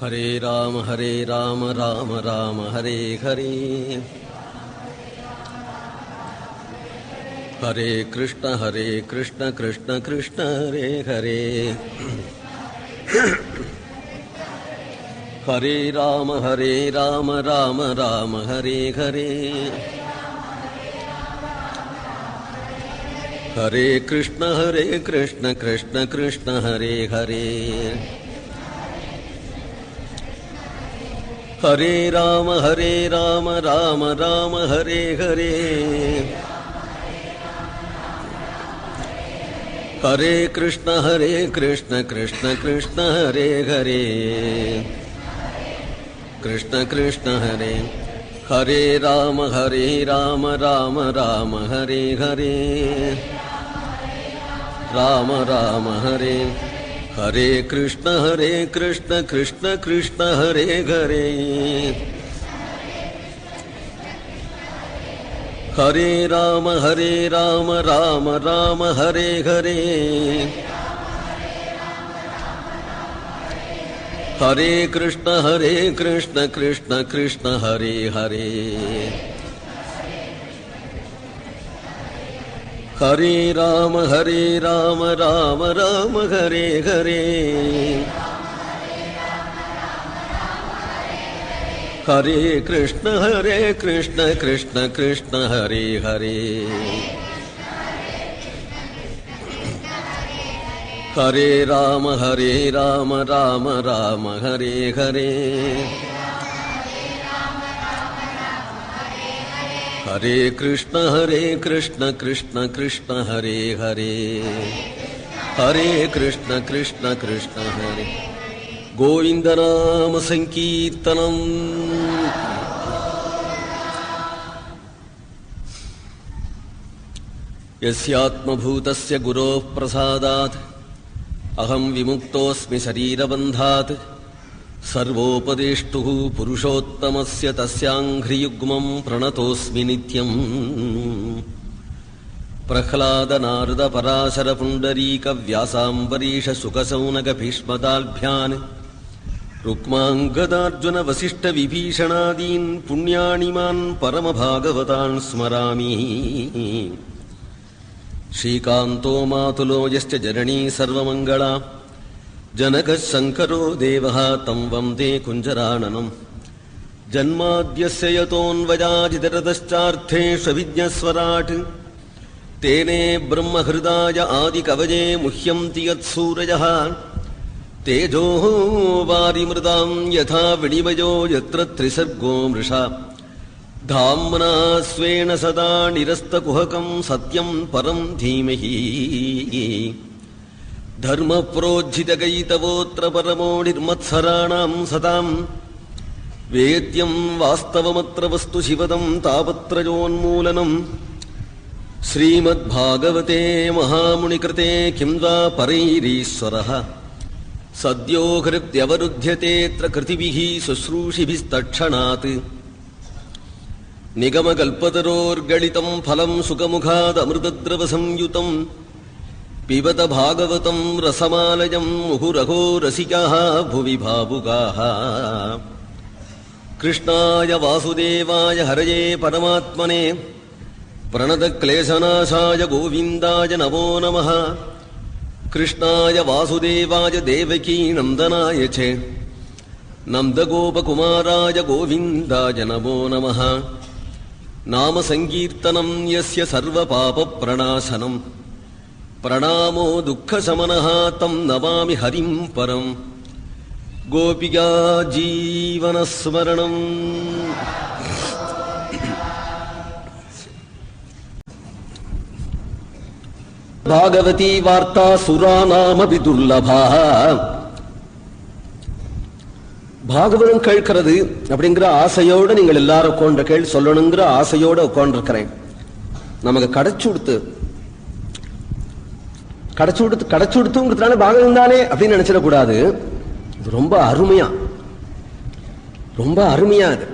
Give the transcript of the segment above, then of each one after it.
ஹரே ராம ராம ராம ஹரே ஹரே. ஹரே கிருஷ்ண கிருஷ்ண கிருஷ்ண ஹரே ஹரே. ஹரே ராம ராம ராம ஹரே ஹரே. ஹரே கிருஷ்ண கிருஷ்ண கிருஷ்ண ஹரே ஹரே. ஹரே ராம ராம ராம ஹரே ஹரே. ஹரே கிருஷ்ண கிருஷ்ண கிருஷ்ண ஹரே ஹரே. கிருஷ்ண கிருஷ்ண ஹரே. ஹரே ராம ராம ராம ஹரே ஹரே. ராம ராம ஹரே. ஹரே கிருஷ்ண கிருஷ்ண கிருஷ்ண ஹரே ஹரே. ஹரே ராம ராம ராம ஹரே ஹரே. ஹரே கிருஷ்ண கிருஷ்ண கிருஷ்ண ஹரே ஹரே. ஹரே ராம ராம ராம ஹரே ஹரே. ஹரே கிருஷ்ண கிருஷ்ண கிருஷ்ண ஹரே ஹரே. ஹரே ராம ராம ராம ஹரே ஹரே. ஹரே கிருஷ்ண கிருஷ்ண கிருஷ்ண ஹரே ஹரே. ஹரே கிருஷ்ண கிருஷ்ண ஹரே. கோவிந்த நாம சங்கீர்த்தனம். யஸ்யாத்மபூதஸ்ய குரோः பிரசாதாத் அஹம் விமுக்தோஸ்மி சரீரபந்தாத். சர்வோபதேஷ்டுः புருஷோத்தமஸ்ய தஸ்யாங்க்ரியுக்மம் பிரணதோஸ்மி நித்யம். பிரஹ்லாத நாரத பராசர புண்டரீக வியாசாம்பரீஷ சுகசௌனக பீஷ்மதால்பியான் ருக்மாங்கதார்ஜுன வசிஷ்ட விபீஷணாதீன் புண்ணியானிமான் பரமபாகவதான் ஸ்மராமி. ஸ்ரீகாந்தோ மாதுலோ யஸ்ய ஜனனீ சர்வமங்களா ஜனகः சங்கரோ தேவः தம் வந்தே குஞ்சரானனம். ஜன்மாத்யஸ்ய யதோன்வயாதிதரதश्चार्थेष्वभिज्ञस्वराट् तेने ब्रह्महृदाय आदिकवये मुह्यन्ति यत्सूरयः. तेजो वारिमृदां यथा विनिमयो यत्र त्रिसर्गो मृषा. धाम्ना स्वेन सदा निरस्तकुहकं सत्यं परं धीमहि. धर्मप्रोज्झितगैतवोऽत्र परमो निर्मत्सराणां सतां. वेद्यं वास्तवमत्र वस्तु शिवदं तापत्रयोन्मूलनम्. श्रीमद्भागवते महामुनिकृते किं वा परैरीश्वरः. सद्यो हृद्यवरुध्यतेऽत्र कृतिभिः शुश्रूषिभिस्तत्क्षणात्. निगमकल्पतरोर्गलितं फलं सुखमुखादमृतद्रवसंयुतं. पिबत भागवतं रसमालयं मुहुरहो रसिकाः भुवि भावुकाः. कृष्णाय वासुदेवाय हरये परमात्मने प्रणतक्लेशनाशाय गोविन्दाय नमो नमः. कृष्णाय वासुदेवाय देवकी नन्दनाय च नन्दगोपकुमाराय गोविन्दाय नमो नमः. नाम संकीर्तनं यस्य सर्वपापप्रणाशनं प्रणामो दुःखशमनः तं नमामि हरिं परं. गोपिका जीवनस्मरणम्. भागवती वार्ता सुरानामपि दुर्लभा. பாகவதம் கேட்கிறது அப்படிங்கிற ஆசையோடு நீங்கள் எல்லாரும் உட்கார்ந்து கேள் சொல்லணுங்கிற ஆசையோடு உட்கார்ந்துருக்கிறேன். நமக்கு கடைச்சுடுத்துங்கிறதுனால பாகவதம் தானே அப்படின்னு நினைச்சிடக்கூடாது. இது ரொம்ப அருமையா அது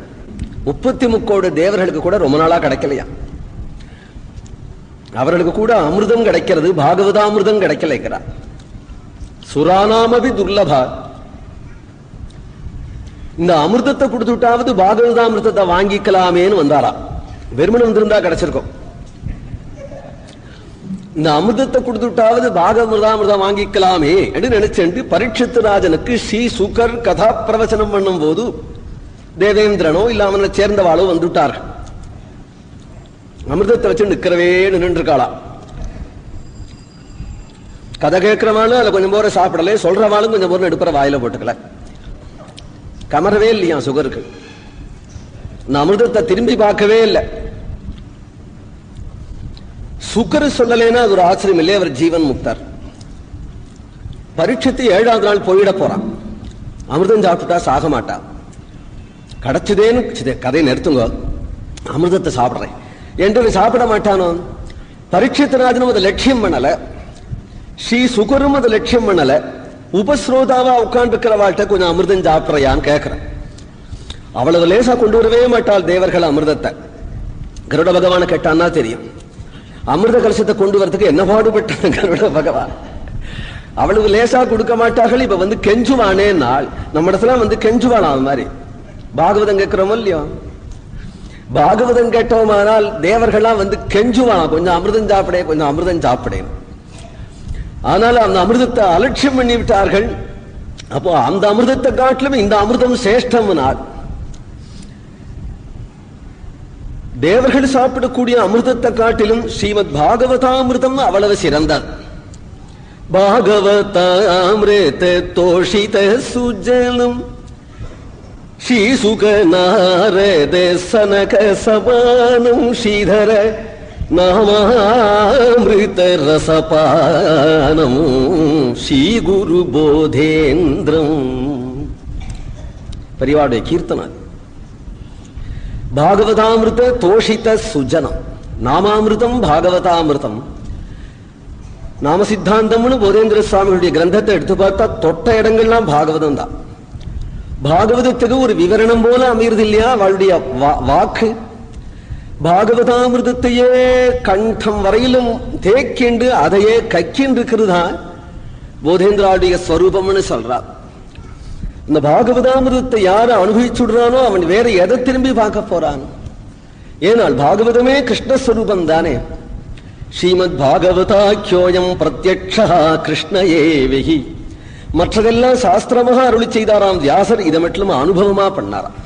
33 கோடி தேவர்களுக்கு கூட ரொம்ப நாளா கிடைக்கலையா. அவர்களுக்கு கூட அமிர்தம் கிடைக்கிறது, பாகவதாமிர்தம் கிடைக்கலைங்கிறார். சுரானாமபி துர்லபா. இந்த அமிர்தத்தை கொடுத்துட்டாவது பாகவதாமிர்தத்தை வாங்கிக்கலாமேன்னு வந்தாரா. வெறுமன் வந்திருந்தா கிடைச்சிருக்கும். இந்த அமிர்தத்தை கொடுத்துட்டாவது பாகவதாமிர்தம் வாங்கிக்கலாமே என்று நினைச்சு பரீட்சித் ராஜனுக்கு ஸ்ரீ சுகர் கதா பிரவச்சனம் பண்ணும் போது தேவேந்திரனோ இல்ல அவனை சேர்ந்தவாளோ வந்துட்டார்கள். அமிர்தத்தை வச்சு நிக்கிறவே நின்று இருக்காளா. கதை கேட்கிறவாளும் அதுல கொஞ்சம் போற சாப்பிடல, சொல்றவாளும் கொஞ்சம் போற எடுப்புற வாயில போட்டுக்கல. கமரவே இல்லையா சுகருக்கு. இந்த அமிர்தத்தை திரும்பி பார்க்கவே இல்லை. சுகர் சொல்லலைன்னா அது ஒரு ஆச்சரியம் இல்லையே, அவர் ஜீவன் முக்தார். பரீட்சித்து 7வது நாள் போயிட போறான். அமிர்தம் சாப்பிட்டுட்டா சாக மாட்டா. கிடைச்சதேன்னு கதையை நிறுத்துங்க, அமிர்தத்தை சாப்பிடுறேன் என்று சாப்பிட மாட்டானோ. பரீட்சித் ராஜனும் அதை லட்சியம் பண்ணல, ஸ்ரீ சுகரும் அதை லட்சியம் பண்ணல. உபஸ்ரோதாவா உட்கார்ந்து இருக்கிறவாள்கிட்ட கொஞ்சம் அமிர்தம் சாப்பிட்றையான்னு கேட்கிறேன். அவ்வளவு லேசா கொண்டு வரவே மாட்டாள் தேவர்கள் அமிர்தத்தை. கருட பகவான கேட்டான்னா தெரியும், அமிர்த கலசத்தை கொண்டு வரதுக்கு என்ன பாடுபட்ட கருட பகவான். அவ்வளவு லேசா கொடுக்க மாட்டார்கள். இப்ப வந்து கெஞ்சுவானே நாள் நம்ம இடத்துல வந்து கெஞ்சுவானா. அது மாதிரி பாகவதம் கேட்கிறோமோ இல்லையோ, பாகவதம் கேட்டோமானால் தேவர்கள்லாம் வந்து கெஞ்சுவான், கொஞ்சம் அமிர்தம் சாப்பிடே, கொஞ்சம் அமிர்தம் சாப்பிடேன். ஆனால் அந்த அமிர்தத்தை அலட்சியம் பண்ணி விட்டார்கள். அப்போ அந்த அமிர்தத்தை காட்டிலும் இந்த அமிர்தம் சிரேஷ்டம்னால் தேவர்கள் சாப்பிடக்கூடிய அமிர்தத்தை காட்டிலும் ஸ்ரீமத் பாகவதாமிர்தம் அவ்வளவு சிறந்தது. பாகவதாமிருத தோஷித சுஜலம் ஸ்ரீ சுக நாரத சனக சபானம் ஸ்ரீதர நாமாமிருத ரசபானம் ஸ்ரீ குரு போதேந்திரம். பெரியவாளுடைய கீர்த்தனம். பாகவதாமிருத தோஷித சுஜனம், நாமாமிருதம் பாகவதாமிருதம். நாம சித்தாந்தம்னு போதேந்திர சுவாமிகளுடைய கிரந்தத்தை எடுத்து பார்த்தா தொட்ட இடங்கள்லாம் பாகவதம் தான். பாகவதத்துக்கு ஒரு விவரணம் போல அமைகிறது இல்லையா அவளுடைய வாக்கு. பாகவதாமிருதத்தையே கண்டம் வரையிலும் தேக்கிண்டு அதையே கக்கின்று இருக்கிறதா போதேந்திராவுடைய ஸ்வரூபம்னு சொல்றார். இந்த பாகவதாமிருதத்தை யார அனுபவிச்சுடுறானோ அவன் வேற எதை திரும்பி பார்க்க போறான். ஏனால் பாகவதமே கிருஷ்ணஸ்வரூபம் தானே. ஸ்ரீமத் பாகவதாக்கியோயம் பிரத்யக்ஷா கிருஷ்ணயேவஹி. மற்றதெல்லாம் சாஸ்திரமாக அருளி செய்தாராம் வியாசர், இதை மட்டும் அனுபவமா பண்ணாராம்.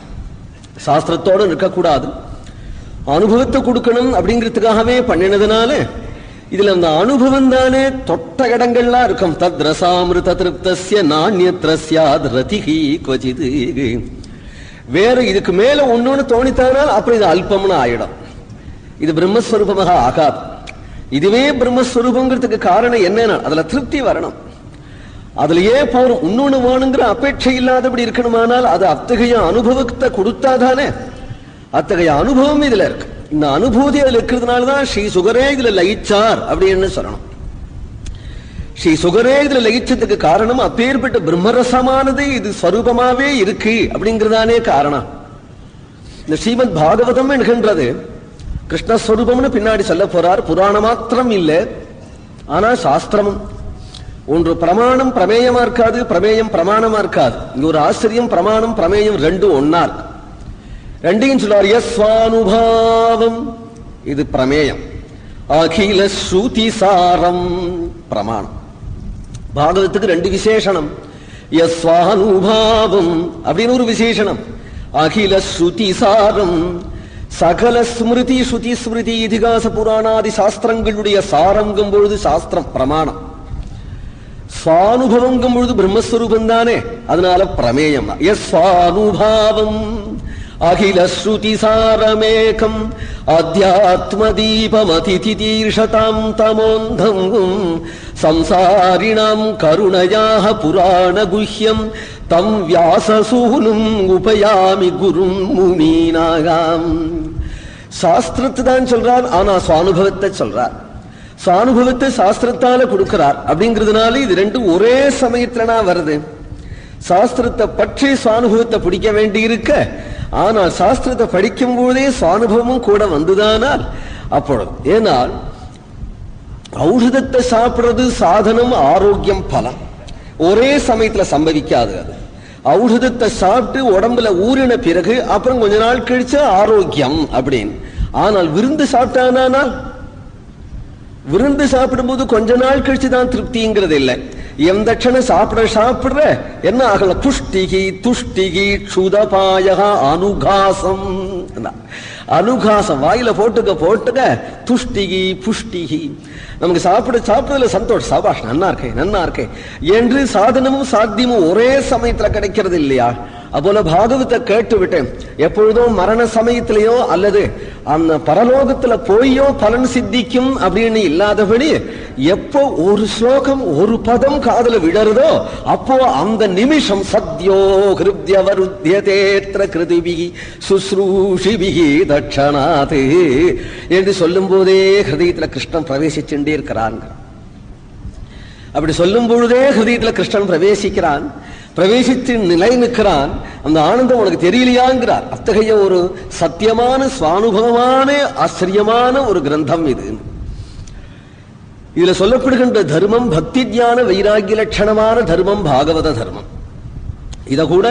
சாஸ்திரத்தோடு நிற்கக்கூடாது, அனுபவத்தை கொடுக்கணும் அப்படிங்கிறதுக்காகவே பண்ணினதுனால இதுல அந்த அனுபவம் தானே தொட்ட இடங்கள்லாம் இருக்கும். தத் ரசாமிருத திருப்தஸ்ய நாண்யத்ரஸ்யாத் ரதிஹி க்வசித். வேற இதுக்கு மேல ஒன்னொன்னு தோணித்தானால் அப்புறம் இது அல்பம்னு ஆயிடும், இது பிரம்மஸ்வரூபமாக ஆகாது. இதுவே பிரம்மஸ்வரூபங்கிறதுக்கு காரணம் என்னன்னா அதுல திருப்தி வரணும், அதுலயே போறோம். இன்னொன்னு வேணுங்கிற அபேட்சை இல்லாதபடி இருக்கணுமானால் அது அத்தகைய அனுபவத்தை கொடுத்தாதானே. அத்தகைய அனுபவம் இதுல இருக்கு. இந்த அனுபூதி அதுல இருக்கிறதுனாலதான் ஸ்ரீ சுகரே இதுல லயிச்சார் அப்படின்னு சொல்லணும். ஸ்ரீ சுகரே இதுல லயிச்சதுக்கு காரணம் அப்பேற்பட்ட பிரம்மரசமானது இது ஸ்வரூபமாவே இருக்கு அப்படிங்கிறதானே காரணம். இந்த ஸ்ரீமத் பாகவதம் என்கின்றது கிருஷ்ணஸ்வரூபம்னு பின்னாடி சொல்ல போறார். புராணம் மாத்திரம் இல்ல, ஆனா சாஸ்திரமும். ஒன்று பிரமாணம் பிரமேயமா இருக்காது, பிரமேயம் பிரமாணமா இருக்காது. இங்க ஒரு ஆச்சரியம், பிரமாணம் பிரமேயம் ரெண்டும் ஒன்னா இருக்கு. ரெண்டையும் சொல்றார். யஸ்வானுபாவம் இது பிரமேயம், அகில ஸ்ருதி சாரம் பிரமாணம். பாகவத்துக்கு ரெண்டு விசேஷனம். யஸ்வானுபாவம் அப்படின்னு ஒரு விசேஷனம், அகில ஸ்ருதி சாரம். சகல ஸ்மிருதி ஸ்ருதி ஸ்மிருதி இதிகாச புராணாதி சாஸ்திரங்களுடைய சாரங்கும் பொழுது சாஸ்திரம் பிரமாணம், சுவானுபவங்கும் பொழுது பிரம்மஸ்வரூபம் தானே, அதனால பிரமேயம். யஸ்வானுபாவம் அகில ஸ்ருதி சாரமேகம் அத்யாத்மதீபமதிதீர்ஷதாம் தமோந்தம் சம்சாரிணாம் கருணயாக புராண குஹ்யம் தம் வியாசசூனும் உபயாமி குரும் முனீனாகாம். சாஸ்திரத்தை தான் சொல்றார், ஆனா சுவானுபவத்தை சொல்றார். சுவானுபவத்தை சாஸ்திரத்தால கொடுக்கிறார். அப்படிங்கிறதுனால இது ரெண்டும் ஒரே சமயத்துல வருது. சாஸ்திரத்தை பற்றி சுவானுபவத்தை பிடிக்க வேண்டி இருக்க, ஆனால் சாஸ்திரத்தை படிக்கும் போதே சுவானுபவமும் கூட வந்துதானால் அப்பொழுது. ஏனால் ஔஷதத்தை சாப்பிடுறது சாதனம், ஆரோக்கியம் பலம் ஒரே சமயத்துல சம்பவிக்காது. அது ஔஷதத்தை சாப்பிட்டு உடம்புல ஊறின பிறகு அப்புறம் கொஞ்ச நாள் கழிச்சு ஆரோக்கியம் அப்படின்னு. ஆனால் விருந்து சாப்பிட்டானால் விருந்து சாப்பிடும்போது கொஞ்ச நாள் கழிச்சுதான் திருப்திங்கிறது இல்லை. எந்த க்ஷணம் சாப்பிடுற என்ன ஆகல, புஷ்டிகி துஷ்டிகி க்ஷுதபாயக அனுகாசம். அனுகாசம் வாயில போட்டுக்க துஷ்டிகி புஷ்டிகி. நமக்கு சாப்பிடுறதுல சந்தோஷம், சபாஷ் நன்னா இருக்கே என்று சாதனமும் சாத்தியமும் ஒரே சமயத்துல கிடைக்கிறது இல்லையா? அப்போல பாகவத்தை கேட்டு விட்டேன். எப்பொழுதும் மரண சமயத்திலேயோ அல்லது அந்த பரலோகத்துல போயோ பலன் சித்திக்கும் அப்படின்னு இல்லாதபடி எப்போ ஒரு ஸ்லோகம் ஒரு பதம் காதல விடறதோ அப்போ அந்த நிமிஷம் சத்யோ ஹிருத்யவருத்யதேத்ர கிருதிபிகி சுஸ்ரூஷிபிகி தட்சணாது என்று சொல்லும் போதே ஹிருதயத்துல கிருஷ்ணன் பிரவேசிச்சுட்டே இருக்கிறான். அப்படி சொல்லும் பொழுதே ஹிருதயத்துல கிருஷ்ணன் பிரவேசிக்கிறான், பிரவேசித்து நிலை நிற்கிறான். அந்த ஆனந்தம் உனக்கு தெரியலையாங்கிறார். அத்தகைய ஒரு சத்தியமான சுவானுபவமான ஆச்சரியமான ஒரு கிரந்தம் இது. இதுல சொல்லப்படுகின்ற தர்மம் பக்தி ஞான வைராகிய லட்சணமான தர்மம் பாகவத தர்மம். இத கூட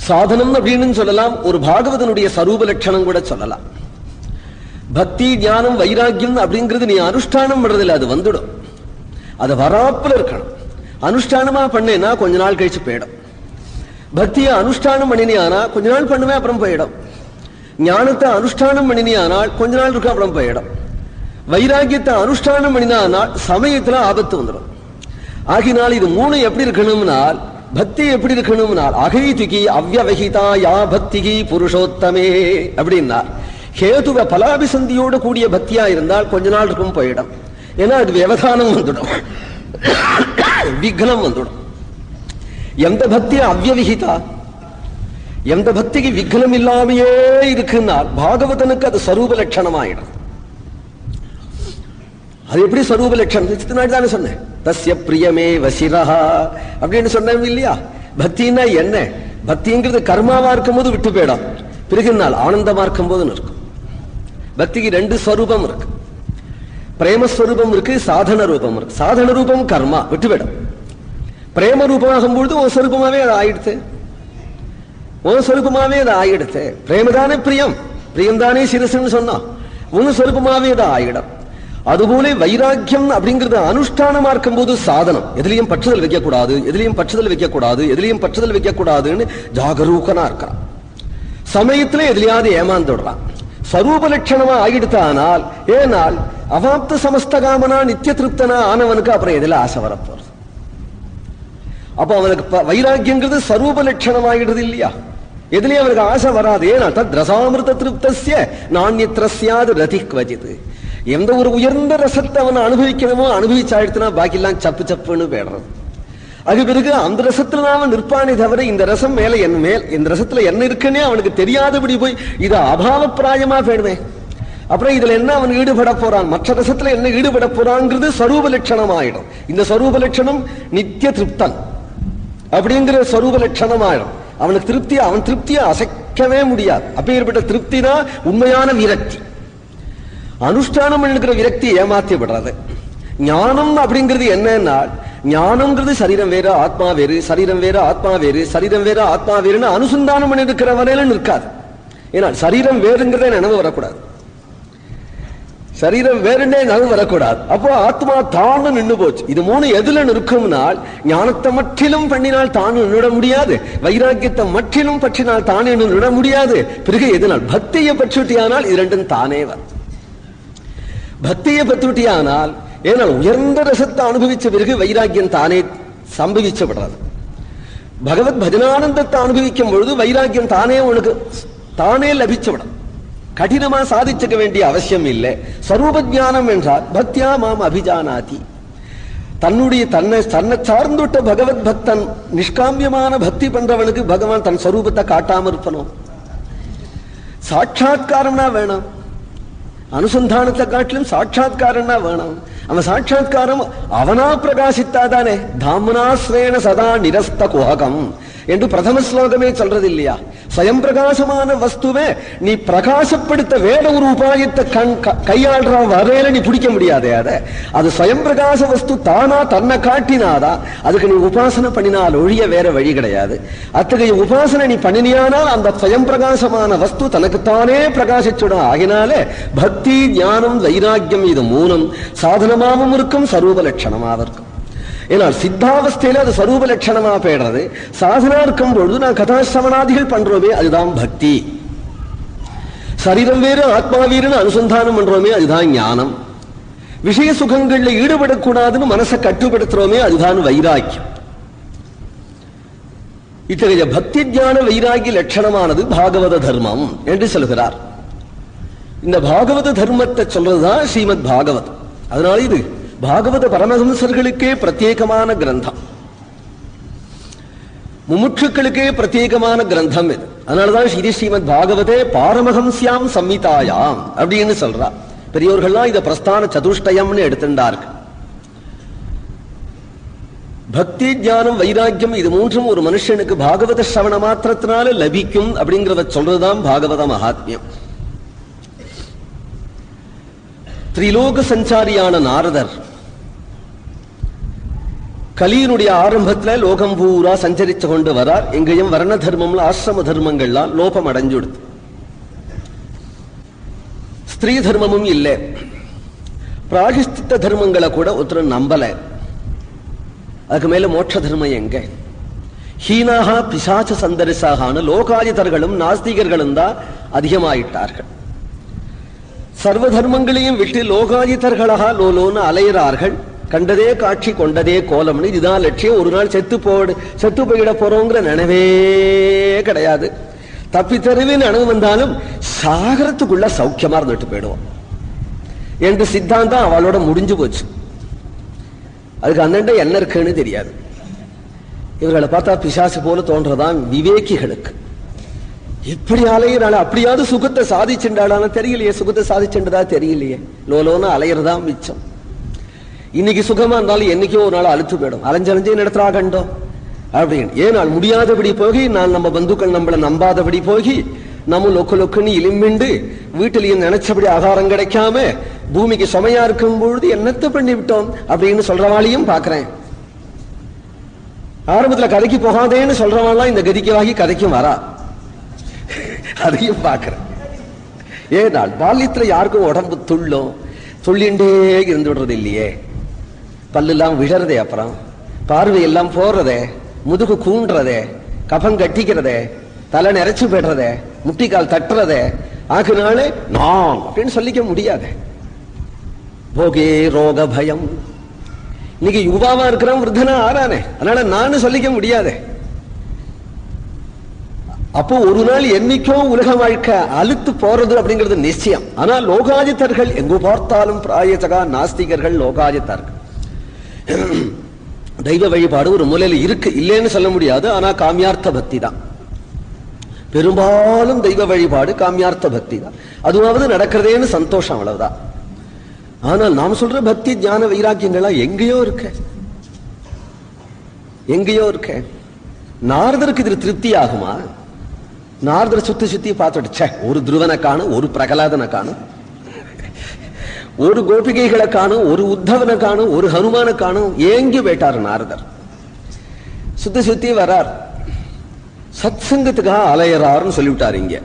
சாதனம் அப்படின்னு சொல்லலாம், ஒரு பாகவதனுடைய சரூப லட்சணம் கூட சொல்லலாம். பக்தி ஞானம் வைராகியம் அப்படிங்கிறது நீ அனுஷ்டானம் பண்றதில்ல, அது வந்துடும். அது வராப்புல இருக்கணும். அனுஷ்டானமா பண்ணேன்னா கொஞ்ச நாள் கழிச்சு போயிடும். பக்தியை அனுஷ்டானம் பண்ணினியானா கொஞ்ச நாள் பண்ணுவேன் அப்புறம் போயிடும். ஞானத்தை அனுஷ்டானம் பண்ணினியானால் கொஞ்ச நாள் இருக்கும் அப்புறம் போயிடும். வைராகியத்தை அனுஷ்டானம் பண்ணினால் சமயத்துல ஆபத்து வந்துடும். ஆகினால் இது மூணு எப்படி இருக்கணும்னால், பக்தி எப்படி இருக்கணும்னால் அகைதிகி அவ்வவகிதா யா பக்திகி புருஷோத்தமே அப்படின்னா ஹேதுவ பலாபிசந்தியோடு கூடிய பக்தியா இருந்தால் கொஞ்ச நாள் இருக்கும் போயிடும். ஏன்னா அது விவதானம் வந்துடும், விக்னம் வந்துடும். எந்த பக்தி அவ்வவிகிதா, எந்த பக்திக்கு விக்னம் இல்லாமையே இருக்குன்னால் பாகவதனுக்கு அது சரூப லட்சணமாயிடும். அது எப்படி சரூப லட்சணம் தானே சொன்னேன், தஸ்ய பிரியமே வசிரஹா அப்படின்னு சொன்னேன் இல்லையா? பக்தின்னா என்ன? பக்திங்கிறது கர்மாவா இருக்கும் போது விட்டு போயிடும், பிறகு நாள் ஆனந்தமா இருக்கும் போது இருக்கும். பக்திக்கு ரெண்டு ஸ்வரூபம் இருக்கு, பிரேமஸ்வரூபம் இருக்கு, சாதன ரூபம் இருக்கு. சாதன ரூபம் கர்மா விட்டுவிடும். பிரேம ரூபமாகும் பொழுது ஒரு சொரூபமாவே அது ஆயிடுத்து, ஒரு சொரூபமாவே அது ஆயிடுத்து. பிரேமதானே பிரியம், பிரியம்தானே சிரசுன்னு சொன்னா ஒரு சொரூபமாவே அது ஆயிடும். அதுபோல வைராக்கியம் அப்படிங்கிறது அனுஷ்டானமா இருக்கும் போது சாதனம். எதுலையும் பற்றுதல் வைக்கக்கூடாது, எதுலையும் பற்றுதல் வைக்கக்கூடாது, எதுலையும் பற்றுதல் வைக்கக்கூடாதுன்னு ஜாகரூகனா இருக்கான். சமயத்துல எதுலையாவது ஏமாந்து விடுறான். ஸ்வரூப லட்சணமா ஆகிடுத்தானால், ஏனால் அவாப்த சமஸ்தகாமனா நித்திய திருப்தனா ஆனவனுக்கு அப்புறம் எதுல ஆசை வரப்போறது? அப்ப அவனுக்கு வைராக்கியங்கிறது ஸ்வரூப லட்சணம் ஆகிடுறது இல்லையா? எதுலயும் அவனுக்கு ஆசை வராது. ஏன்னா தத் ரசாமிருத திருப்தஸ்ய நாண்யத்ரஸ்யாது ரதி குவஜித். எந்த ஒரு உயர்ந்த ரசத்தை அவனை அனுபவிக்கணுமோ அனுபவிச்சாயிடுத்துனா பாக்கி எல்லாம் சப்பு சப்புன்னு போயிடுறது. அது பிறகு அந்த ரசத்துல அவன் நிற்பானே தவிர இந்த ரசம் மேல இந்த ரசத்துல என்ன இருக்குன்னே அவனுக்கு தெரியாதபடி போய் இது அபாவ பிராயமா போயிடுமே. அப்புறம் இதுல என்ன அவன் ஈடுபட போறான், மற்ற ரசத்துல என்ன ஈடுபட போறான்ங்கிறது ஸ்வரூப லட்சணம் ஆயிடும். இந்த ஸ்வரூப லட்சணம் நித்திய திருப்தன் அப்படிங்கிற ஸ்வரூப லட்சணம் ஆயிடும். அவனுக்கு அவன் திருப்தியை அசைக்கவே முடியாது. அப்பேற்பட்ட திருப்தி தான் உண்மையான விரக்தி. அனுஷ்டானம் இருக்கிற விரக்தி ஏமாத்தி விடுறது. ஞானம் அப்படிங்கிறது என்னன்னா, ஞானம்ங்கிறது சரீரம் வேற ஆத்மா வேறு, சரீரம் வேற ஆத்மா வேறு, சரீரம் வேற ஆத்மா வேறுன்னு அனுசந்தானம் பண்ணி இருக்கிற வரையில நிற்காது. ஏன்னா சரீரம் வேறுங்கிறத நினைவு வரக்கூடாது, சரீரம் வேறுனே நினைவு வரக்கூடாது. அப்போ ஆத்மா தானு நின்று போச்சு. இது மூணு எதுல நிற்கும்னால், ஞானத்தை மற்றிலும் பண்ணினால் தானு நிட முடியாது, வைராக்கியத்தை மற்றிலும் பற்றினால் தானே நிட முடியாது. பிறகு எதுனால் பக்தியை பற்றுட்டியானால் இது ரெண்டும் தானே வரும். பக்தியை பற்றுட்டியானால், ஏனால் உயர்ந்த ரசத்தை அனுபவிச்ச பிறகு வைராக்கியம் தானே சம்பவிச்சப்படுறது. பகவத் பஜனானந்தத்தை அனுபவிக்கும் பொழுது வைராக்கியம் தானே உனக்கு தானே லபிச்சுவிடும். கடினமா சாதிச்சுக்க வேண்டிய அவசியம் இல்லை. ஸ்வரூப ஞானம் என்றால் பக்தியா மாம் அபிஜானாதி. தன்னை சார்ந்துட்ட பகவத் பக்தன் நிஷ்காமியமான பக்தி பண்றவனுக்கு பகவான் தன் ஸ்வரூபத்தை காட்டாம இருப்பனும். சாட்சாத்காரம்னா வேணும், அனுசந்தானத்தை காட்டிலும் சாட்சாத்காரம்னா வேணும். அவன் சாட்சாத்காரம் அவனா பிரகாசித்தாதானே. தாமனாஸ்வேன சதா நிரஸ்த குஹகம் என்று பிரதம ஸ்லோகமே சொல்றது இல்லையா? ஸ்வயம் பிரகாசமான வஸ்துவை நீ பிரகாசப்படுத்த வேற ஒரு உபாயத்தை கையாளுற வரையில நீ பிடிக்க முடியாதே. அது ஸ்வயம் பிரகாச வஸ்து தானா தன்னை காட்டினாதா அதுக்கு நீ உபாசனை பண்ணினால் ஒழிய வேற வழி கிடையாது. அத்தகைய உபாசனை நீ பண்ணினியானால் அந்த ஸ்வயம் பிரகாசமான வஸ்து தனக்குத்தானே பிரகாசிச்சுடும். ஆகினாலே பக்தி, ஞானம், வைராக்கியம் இது மூணும் சாதனமாகவும் இருக்கும், சரூப லட்சணமாக இருக்கும். ஏனால் சித்தாவஸ்தையில அது ஸ்வரூப லட்சணமா போயிடுறது. சாதனா இருக்கும் பொழுது நான் கதாசிரவணாதிகள் பண்றோமே அதுதான் பக்தி. சரீரம் வேறு ஆத்மா வேறுன்னு அனுசந்தானம் பண்றோமே அதுதான் ஞானம். விஷய சுகங்கள்ல ஈடுபடக்கூடாதுன்னு மனசை கட்டுப்படுத்துறோமே அதுதான் வைராக்கியம். இத்தகைய பக்தி ஞான வைராகிய லட்சணமானது பாகவத தர்மம் என்று சொல்கிறார். இந்த பாகவத தர்மத்தை சொல்றதுதான் ஸ்ரீமத் பாகவத். அதனால இது பாகவத பரமஹம்சர்களுக்கே பிரத்யேகமான கிரந்தம், முமுட்சுக்களுக்கே பிரத்யேகமான கிரந்தம் இது. அதனாலதான் ஸ்ரீமத் பாகவதே பாரமஹம்ஸ்யாம் சம்மிதாயாம் அப்படின்னு சொல்றா. பெரியோர்கள்லாம் இதை பிரஸ்தான சதுஷ்டயம்னு எடுத்துட்டார்கள். பக்தி, ஞானம், வைராக்கியம் இது மூன்றும் ஒரு மனுஷனுக்கு பாகவத ஸ்ரவண மாத்திரத்தினால லபிக்கும் அப்படிங்கிறத சொல்றதுதான் பாகவத மகாத்மியம். திரிலோக சஞ்சாரியான நாரதர் கலியினுடைய ஆரம்பத்தில் லோகம் பூரா சஞ்சரித்து கொண்டு வரார். எங்கேயும் வர்ண தர்மம்ல ஆசிரம தர்மங்கள்லாம் லோபம் அடைஞ்சுடுது. ஸ்திரீ தர்மமும் இல்லை. பிராயஷ்சித்த தர்மங்களை கூட ஒருத்தர் நம்பல. அதுக்கு மேல மோட்ச தர்மம் எங்க? ஹீனாக பிசாச்ச சந்தரிசாகான லோகாயுதர்களும் நாஸ்திகர்களும் தான் அதிகமாயிட்டார்கள். சர்வ தர்மங்களையும் விட்டு லோகாயுதர்களாக லோலோன்னு அலைகிறார்கள். கண்டதே காட்சி கொண்டதே கோலம்னு இதுதான் லட்சியம். ஒரு நாள் செத்து போயிட போறோங்கிற நினைவே கிடையாது. தப்பி தருவின் அணு வந்தாலும் சாகரத்துக்குள்ள சௌக்கியமா இருந்துட்டு போயிடுவோம் என்று சித்தாந்தம் அவளோட முடிஞ்சு போச்சு. அதுக்கு அண்ணன் என்ன இருக்குன்னு தெரியாது. இவர்களை பார்த்தா பிசாசு போல தோன்றதான் விவேகிகளுக்கு. எப்படி அலையிறாள், அப்படியாவது சுகத்தை சாதிச்சுண்டாளான்னு தெரியலையே, சுகத்தை சாதிச்சுண்டதா தெரியலையே, லோலோன்னு அலையிறதா மிச்சம். இன்னைக்கு சுகமா இருந்தாலும் என்னைக்கோ ஒரு நாள் அழுத்து போயிடும். அலைஞ்சலைஞ்சே நடத்துறா கண்டோம் அப்படின்னு. ஏனால் முடியாதபடி போகி, நான் நம்ம பந்துக்கள் நம்மளை நம்பாதபடி போகி, நம்ம லொக்குன்னு இலிம்பிண்டு வீட்டிலையும் நினைச்சபடி ஆகாரம் கிடைக்காம பூமிக்கு சுமையா இருக்கும் பொழுது என்னத்தை பண்ணி விட்டோம் அப்படின்னு சொல்றவாளையும் பாக்குறேன். ஆரம்பத்துல கதைக்கு போகாதேன்னு சொல்றவாள்லாம் இந்த கதிக்கவாகி கதைக்கும் வரா, அதையும் பார்க்கிறேன். ஏனால் பால்யத்துல யாருக்கும் உடம்பு துள்ளிண்டே இருந்து விடுறது இல்லையே. பல்லெல்லாம் விழறதே, அப்புறம் பார்வையெல்லாம் போறதே, முதுகு கூன்றதே, கபம் கட்டிக்கிறதே, தலை நிறைச்சு போயிடுறதே, முட்டிக்கால் தட்டுறதே. ஆகுனாலே நான் அப்படின்னு சொல்லிக்க முடியாது. போகே ரோக பயம். இன்னைக்கு யுவாவா இருக்கிறான், விருத்தனா ஆறானே, அதனால நான் சொல்லிக்க முடியாது. அப்போ ஒரு நாள் என்னைக்கோ உலக வாழ்க்கை அழுத்து போறது அப்படிங்கிறது நிச்சயம். ஆனால் லோகாஜித்தர்கள் எங்கு பார்த்தாலும் பிராயச்சகா நாஸ்திகர்கள் லோகாஜித்தார்கள். தெய்வ வழிபாடு ஒரு மூலையில இருக்கு, இல்லைன்னு சொல்ல முடியாது. ஆனா காமியார்த்த பக்தி தான் பெரும்பாலும். தெய்வ வழிபாடு காமியார்த்த பக்தி தான். அதுவாவது நடக்கிறதேன்னு சந்தோஷம், அவ்வளவுதான். ஆனால் நாம் சொல்ற பக்தி, ஞான, வைராக்கியங்கள்லாம் எங்கேயோ இருக்கு, எங்கேயோ இருக்கு. நாரதருக்கு இது திருப்தி ஆகுமா? நாரதர் சுத்தி பார்த்துட்டு ஒரு துருவனை காணும், ஒரு பிரகலாதனை காணும், ஒரு கோபிகைகளை காணும், ஒரு உத்தவனை காணும், ஒரு ஹனுமான காணும். ஏங்கி போயிட்டார் நாரதர். சுத்தி வரார். சத் சங்கத்துக்காக அலையறாருன்னு சொல்லிவிட்டார். இங்க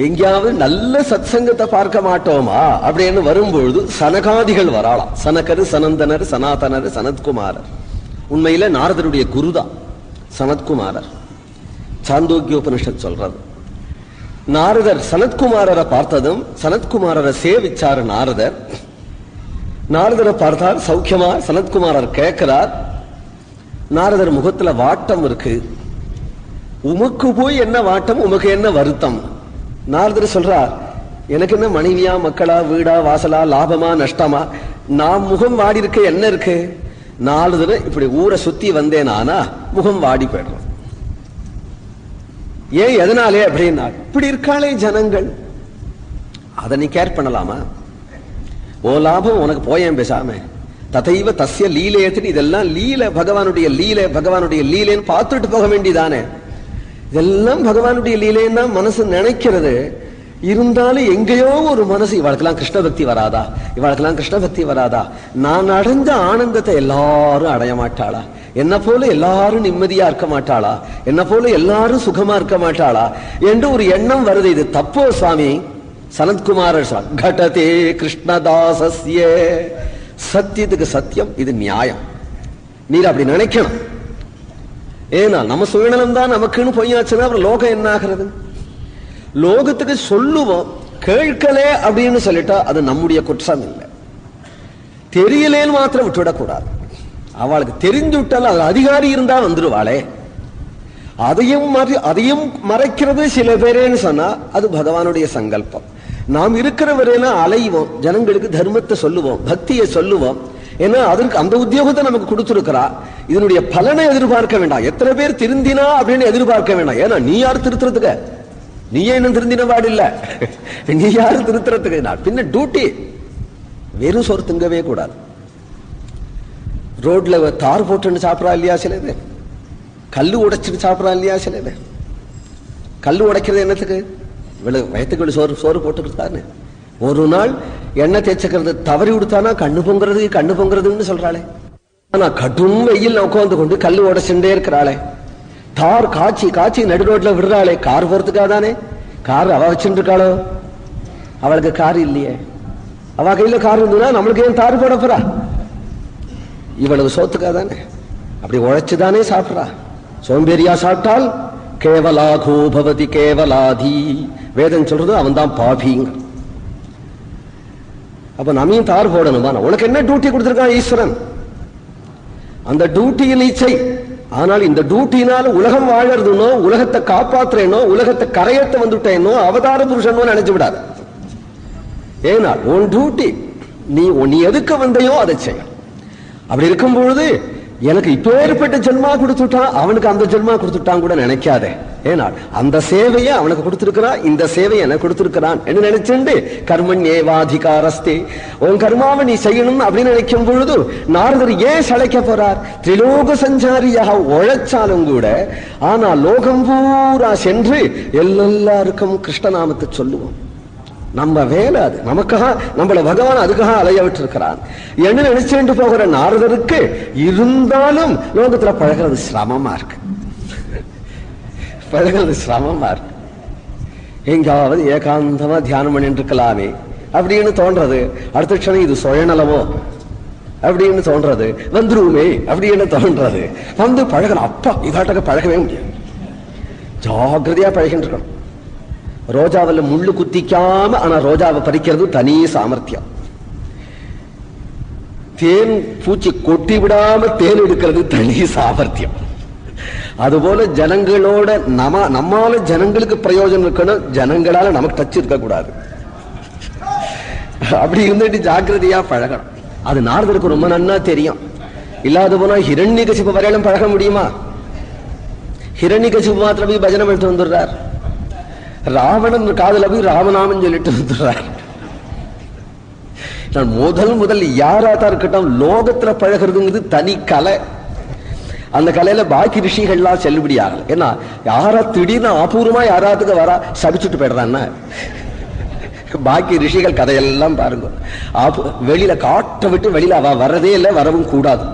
எங்கேயாவது நல்ல சத் சங்கத்தை பார்க்க மாட்டோமா அப்படின்னு வரும்பொழுது சனகாதிகள் வராளாம். சனகர், சனந்தனர், சனாதனர், சனத்குமாரர். உண்மையில நாரதருடைய குருதான் சனத்குமாரர். சாந்தோக்கியோபனிஷத் சொல்றது. நாரதர் சனத்குமாரரை பார்த்ததும் சனத்குமாரரை சேவிச்சார் நாரதர். நாரதரை பார்த்தார், சௌக்கியமா? சனத்குமாரர் கேட்கிறார். நாரதர் முகத்துல வாட்டம் இருக்கு. உமக்கு போய் என்ன வாட்டம், உமக்கு என்ன வருத்தம்? நாரதர் சொல்றார், எனக்கு என்ன மனைவியா, மக்களா, வீடா, வாசலா, லாபமா, நஷ்டமா? நான் முகம் வாடி இருக்க என்ன இருக்கு? 4 தினம் இப்படி ஊரை சுத்தி வந்தேன், ஆனா முகம் வாடி போயிடுறோம். ஏன், எதனாலே அப்படின்னா, இப்படி இருக்காளே ஜனங்கள், அதை நீ கேர் பண்ணலாமா? ஓ லாபம் உனக்கு போயேன் பேசாம, ததைவ தஸ்ய லீலேன்னு, இதெல்லாம் லீல, பகவானுடைய லீலை, பகவானுடைய லீலைன்னு பார்த்துட்டு போக வேண்டியதானே. இதெல்லாம் பகவானுடைய லீலைன்னு தான் மனசு நினைக்கிறது. இருந்தாலும் எங்கேயோ ஒரு மனசு, இவளுக்கெல்லாம் கிருஷ்ண பக்தி வராதா, இவளுக்கெல்லாம் கிருஷ்ண பக்தி வராதா, நான் அடைஞ்ச ஆனந்தத்தை எல்லாரும் அடைய மாட்டாளா, என்ன போல எல்லாரும் நிம்மதியா இருக்க மாட்டாளா, என்ன போல எல்லாரும் சுகமா இருக்க மாட்டாளா என்று ஒரு எண்ணம் வருது. இது தப்போ சுவாமி? சனத்குமாரர் கடதே கிருஷ்ணதாசஸ்ய, சத்தியத்துக்கு சத்தியம், இது நியாயம். நீர் அப்படி நினைக்கணும். ஏன்னா நம்ம சுயநலம் தான் நமக்குன்னு பொய்யாச்சுன்னா அப்புறம் லோகம் என்ன ஆகிறது? லோகத்துக்கு சொல்லுவோம், கேட்கலே அப்படின்னு சொல்லிட்டா அது நம்முடைய குற்றம் இல்லை. தெரியலேன்னு மாத்திரம் விட்டுவிடக்கூடாது. அவளுக்கு தெரிஞ்சு விட்டாலும் அது அதிகாரி இருந்தா வந்துருவாளே. அதையும் மறைக்கிறது சில பேரேன்னு சொன்னா அது பகவானுடைய சங்கல்பம். நாம் இருக்கிற வரையில அலைவோம், ஜனங்களுக்கு தர்மத்தை சொல்லுவோம், பக்தியை சொல்லுவோம். ஏன்னா அதற்கு அந்த உத்தியோகத்தை நமக்கு கொடுத்துருக்கிறா. இதனுடைய பலனை எதிர்பார்க்க வேண்டாம். எத்தனை பேர் திருந்தினா அப்படின்னு எதிர்பார்க்க வேண்டாம். ஏன்னா நீ யார் திருத்துறதுக்கு? நீயே இன்னும் திருந்தின பாடு இல்ல, நீ யாரு திருத்துறதுக்கு? பின்ன டியூட்டி. வெறும் சோறு திங்கவே கூடாது. ரோட்ல தார் போட்டுன்னு சாப்பிடறா இல்லையா சில பேர், கல்லு உடைச்சிட்டு சாப்பிடறா இல்லையா சில பேர். கல்லு உடைக்கிறது என்னத்துக்கு? வயத்துக்கு சோறு போட்டுக்கிட்டாரு. ஒரு நாள் எண்ணெய் தேய்ச்சிக்கிறது தவறி விடுத்தானா கண்ணு பொங்குறதுன்னு சொல்றாளே. ஆனா கடும் வெயில் உட்காந்து கொண்டு கல்லு உடைச்சுட்டே இருக்கிறாளே. தார் காய்ச்சி நடு ரோட்ல விடுறாளே. கார் போறதுக்காக தானே. கார் அவ வச்சுட்டு இருக்காளோ? அவளுக்கு கார் இல்லையே. அவ கையில கார் இருந்ததுன்னா நம்மளுக்கு ஏன் தார் போட போறா? இவளுக்கு சோத்துக்காக தானே. அப்படி உழைச்சுதானே சாப்பிட்றா. சோம்பேறியா சாப்பிட்டால் கேவலாகோ பவதி கேவலாதி. வேதம் சொல்றது அவன் தான் பாபிங்க. அப்ப நம்மையும் தார் போடணுமா? உனக்கு என்ன டியூட்டி கொடுத்திருக்கான் ஈஸ்வரன்? அந்த டியூட்டியில் இச்சை. ஆனால் இந்த டியூட்டினால உலகம் வாழறதுனோ, உலகத்தை காப்பாற்றுறேனோ, உலகத்தை கரையத்த வந்துட்டேனோ, அவதார புருஷனோ நினைச்சு விடாது. ஏன்னா உன் டியூட்டி, நீ எதுக்கு வந்தையோ அதை செய்ய. அப்படி இருக்கும் பொழுது எனக்கு இப்போ ஏற்பட்ட ஜென்மா கொடுத்துட்டான், அவனுக்கு அந்த ஜென்மா கொடுத்துட்டான் கூட நினைக்காதே. ஏன்னா அந்த சேவையை அவனுக்கு கொடுத்திருக்கிறான், இந்த சேவையை எனக்கு கொடுத்திருக்கிறான் என்று நினைச்சுண்டு கர்மண்யேவாதிகாரஸ்தே, உன் கர்மாவை நீ செய்யணும் அப்படின்னு நினைக்கும் பொழுது நாரதர் ஏன் சளைக்க போறார்? திரிலோக சஞ்சாரியாக உழைச்சாலும் கூட, ஆனா லோகம் பூரா சென்று எல்லாருக்கும் கிருஷ்ணநாமத்தை சொல்லுவோம். நம்ம வேலை அது. நமக்காக நம்மள பகவான் அதுக்காக அலைய விட்டு இருக்கிறான் என்ன நினைச்சுட்டு போகிற நாரதருக்கு இருந்தாலும் லோகத்துல பழகிறது சிரமமா இருக்கு. எங்காவது ஏகாந்தமா தியானம் பண்ணிட்டு இருக்கலாமே அப்படின்னு தோன்றது. அடுத்த க்ஷணம் இது சுயநலமோ அப்படின்னு தோன்றது. வந்துருமே அப்படின்னு தோன்றது. வந்து பழகணும். அப்பா இதாட்டக்க பழகவே முடியாது. ஜாகிரதையா பழகிட்டு இருக்கணும். ரோஜாவில் முள்ளு குத்திக்காம ஆனா ரோஜாவை பறிக்கிறது தனி சாமர்த்தியம். தேன் பூச்சி கொட்டி விடாம தேன் எடுக்கிறது தனி சாமர்த்தியம். அதுபோல ஜனங்களோட நம்மால ஜனங்களுக்கு பிரயோஜனம் இருக்கணும், ஜனங்களால நமக்கு டச் இருக்க கூடாது. அப்படி இருந்துட்டு ஜாக்கிரதையா பழகணும். அது நாரதருக்கு ரொம்ப நன்னா தெரியும். இல்லாத போனா ஹிரண்யகசிபு வரையிலும் பழக முடியுமா? ஹிரண்யகசிபு மாத்திரம் போய் பஜனை பண்ணிட்டு வந்துடுறார். ராவணன் காதல போய் ராமநாமன் சொல்லிட்டு வந்துடுறார். முதல் யாராத்தான் இருக்கட்டும், லோகத்துல பழகிறதுங்கிறது தனி கலை. அந்த கலையில பாக்கி ரிஷிகள்லாம் செல்லுபடி ஆகல. ஏன்னா யாரா திடீர்னு அபூர்வமா யாராத்துக்கு வரா சபிச்சுட்டு போயிடுறான்னா, பாக்கி ரிஷிகள் கதையெல்லாம் பாருங்க. வெளியில காட்ட விட்டு வெளியில அவ வரதே இல்லை, வரவும் கூடாது.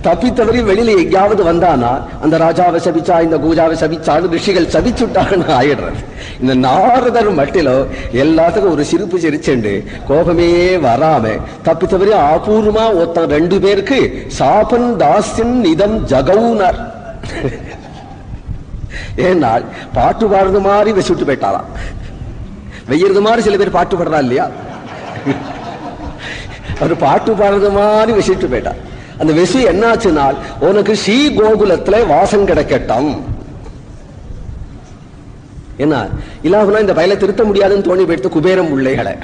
தப்பித்தவரி வெளியில எங்கேயாவது வந்தானா அந்த ராஜாவை சபிச்சா, இந்த பூஜாவை சபிச்சான்னு ரிஷிகள் சபிச்சுட்டாங்கன்னு ஆயிடுறது. இந்த நாரதர் மட்டிலோ எல்லாத்துக்கும் ஒரு சிரிப்பு சிரிச்சுண்டு கோபமே வராம தப்பித்தவரி அபூர்வமா ஒருத்தன் 2 பேருக்கு சாபன் தாசின் இதம் ஜகவுனர். ஏனால் பாட்டு பாடுறது மாதிரி வச்சுட்டு போயிட்டாராம். வெய்யறது மாதிரி சில பேர் பாட்டு பாடுறா இல்லையா, அவர் பாட்டு பாடுறது மாதிரி வச்சுட்டு போயிட்டார். அந்த வெசி என்னாச்சுனால் உனக்கு ஸ்ரீ கோகுலத்துல வாசம் கிடைக்கட்டும். என்ன இல்லாம இந்த வயலை திருத்த முடியாதுன்னு தோணி போயிடுத்து குபேரம் பிள்ளைகளை.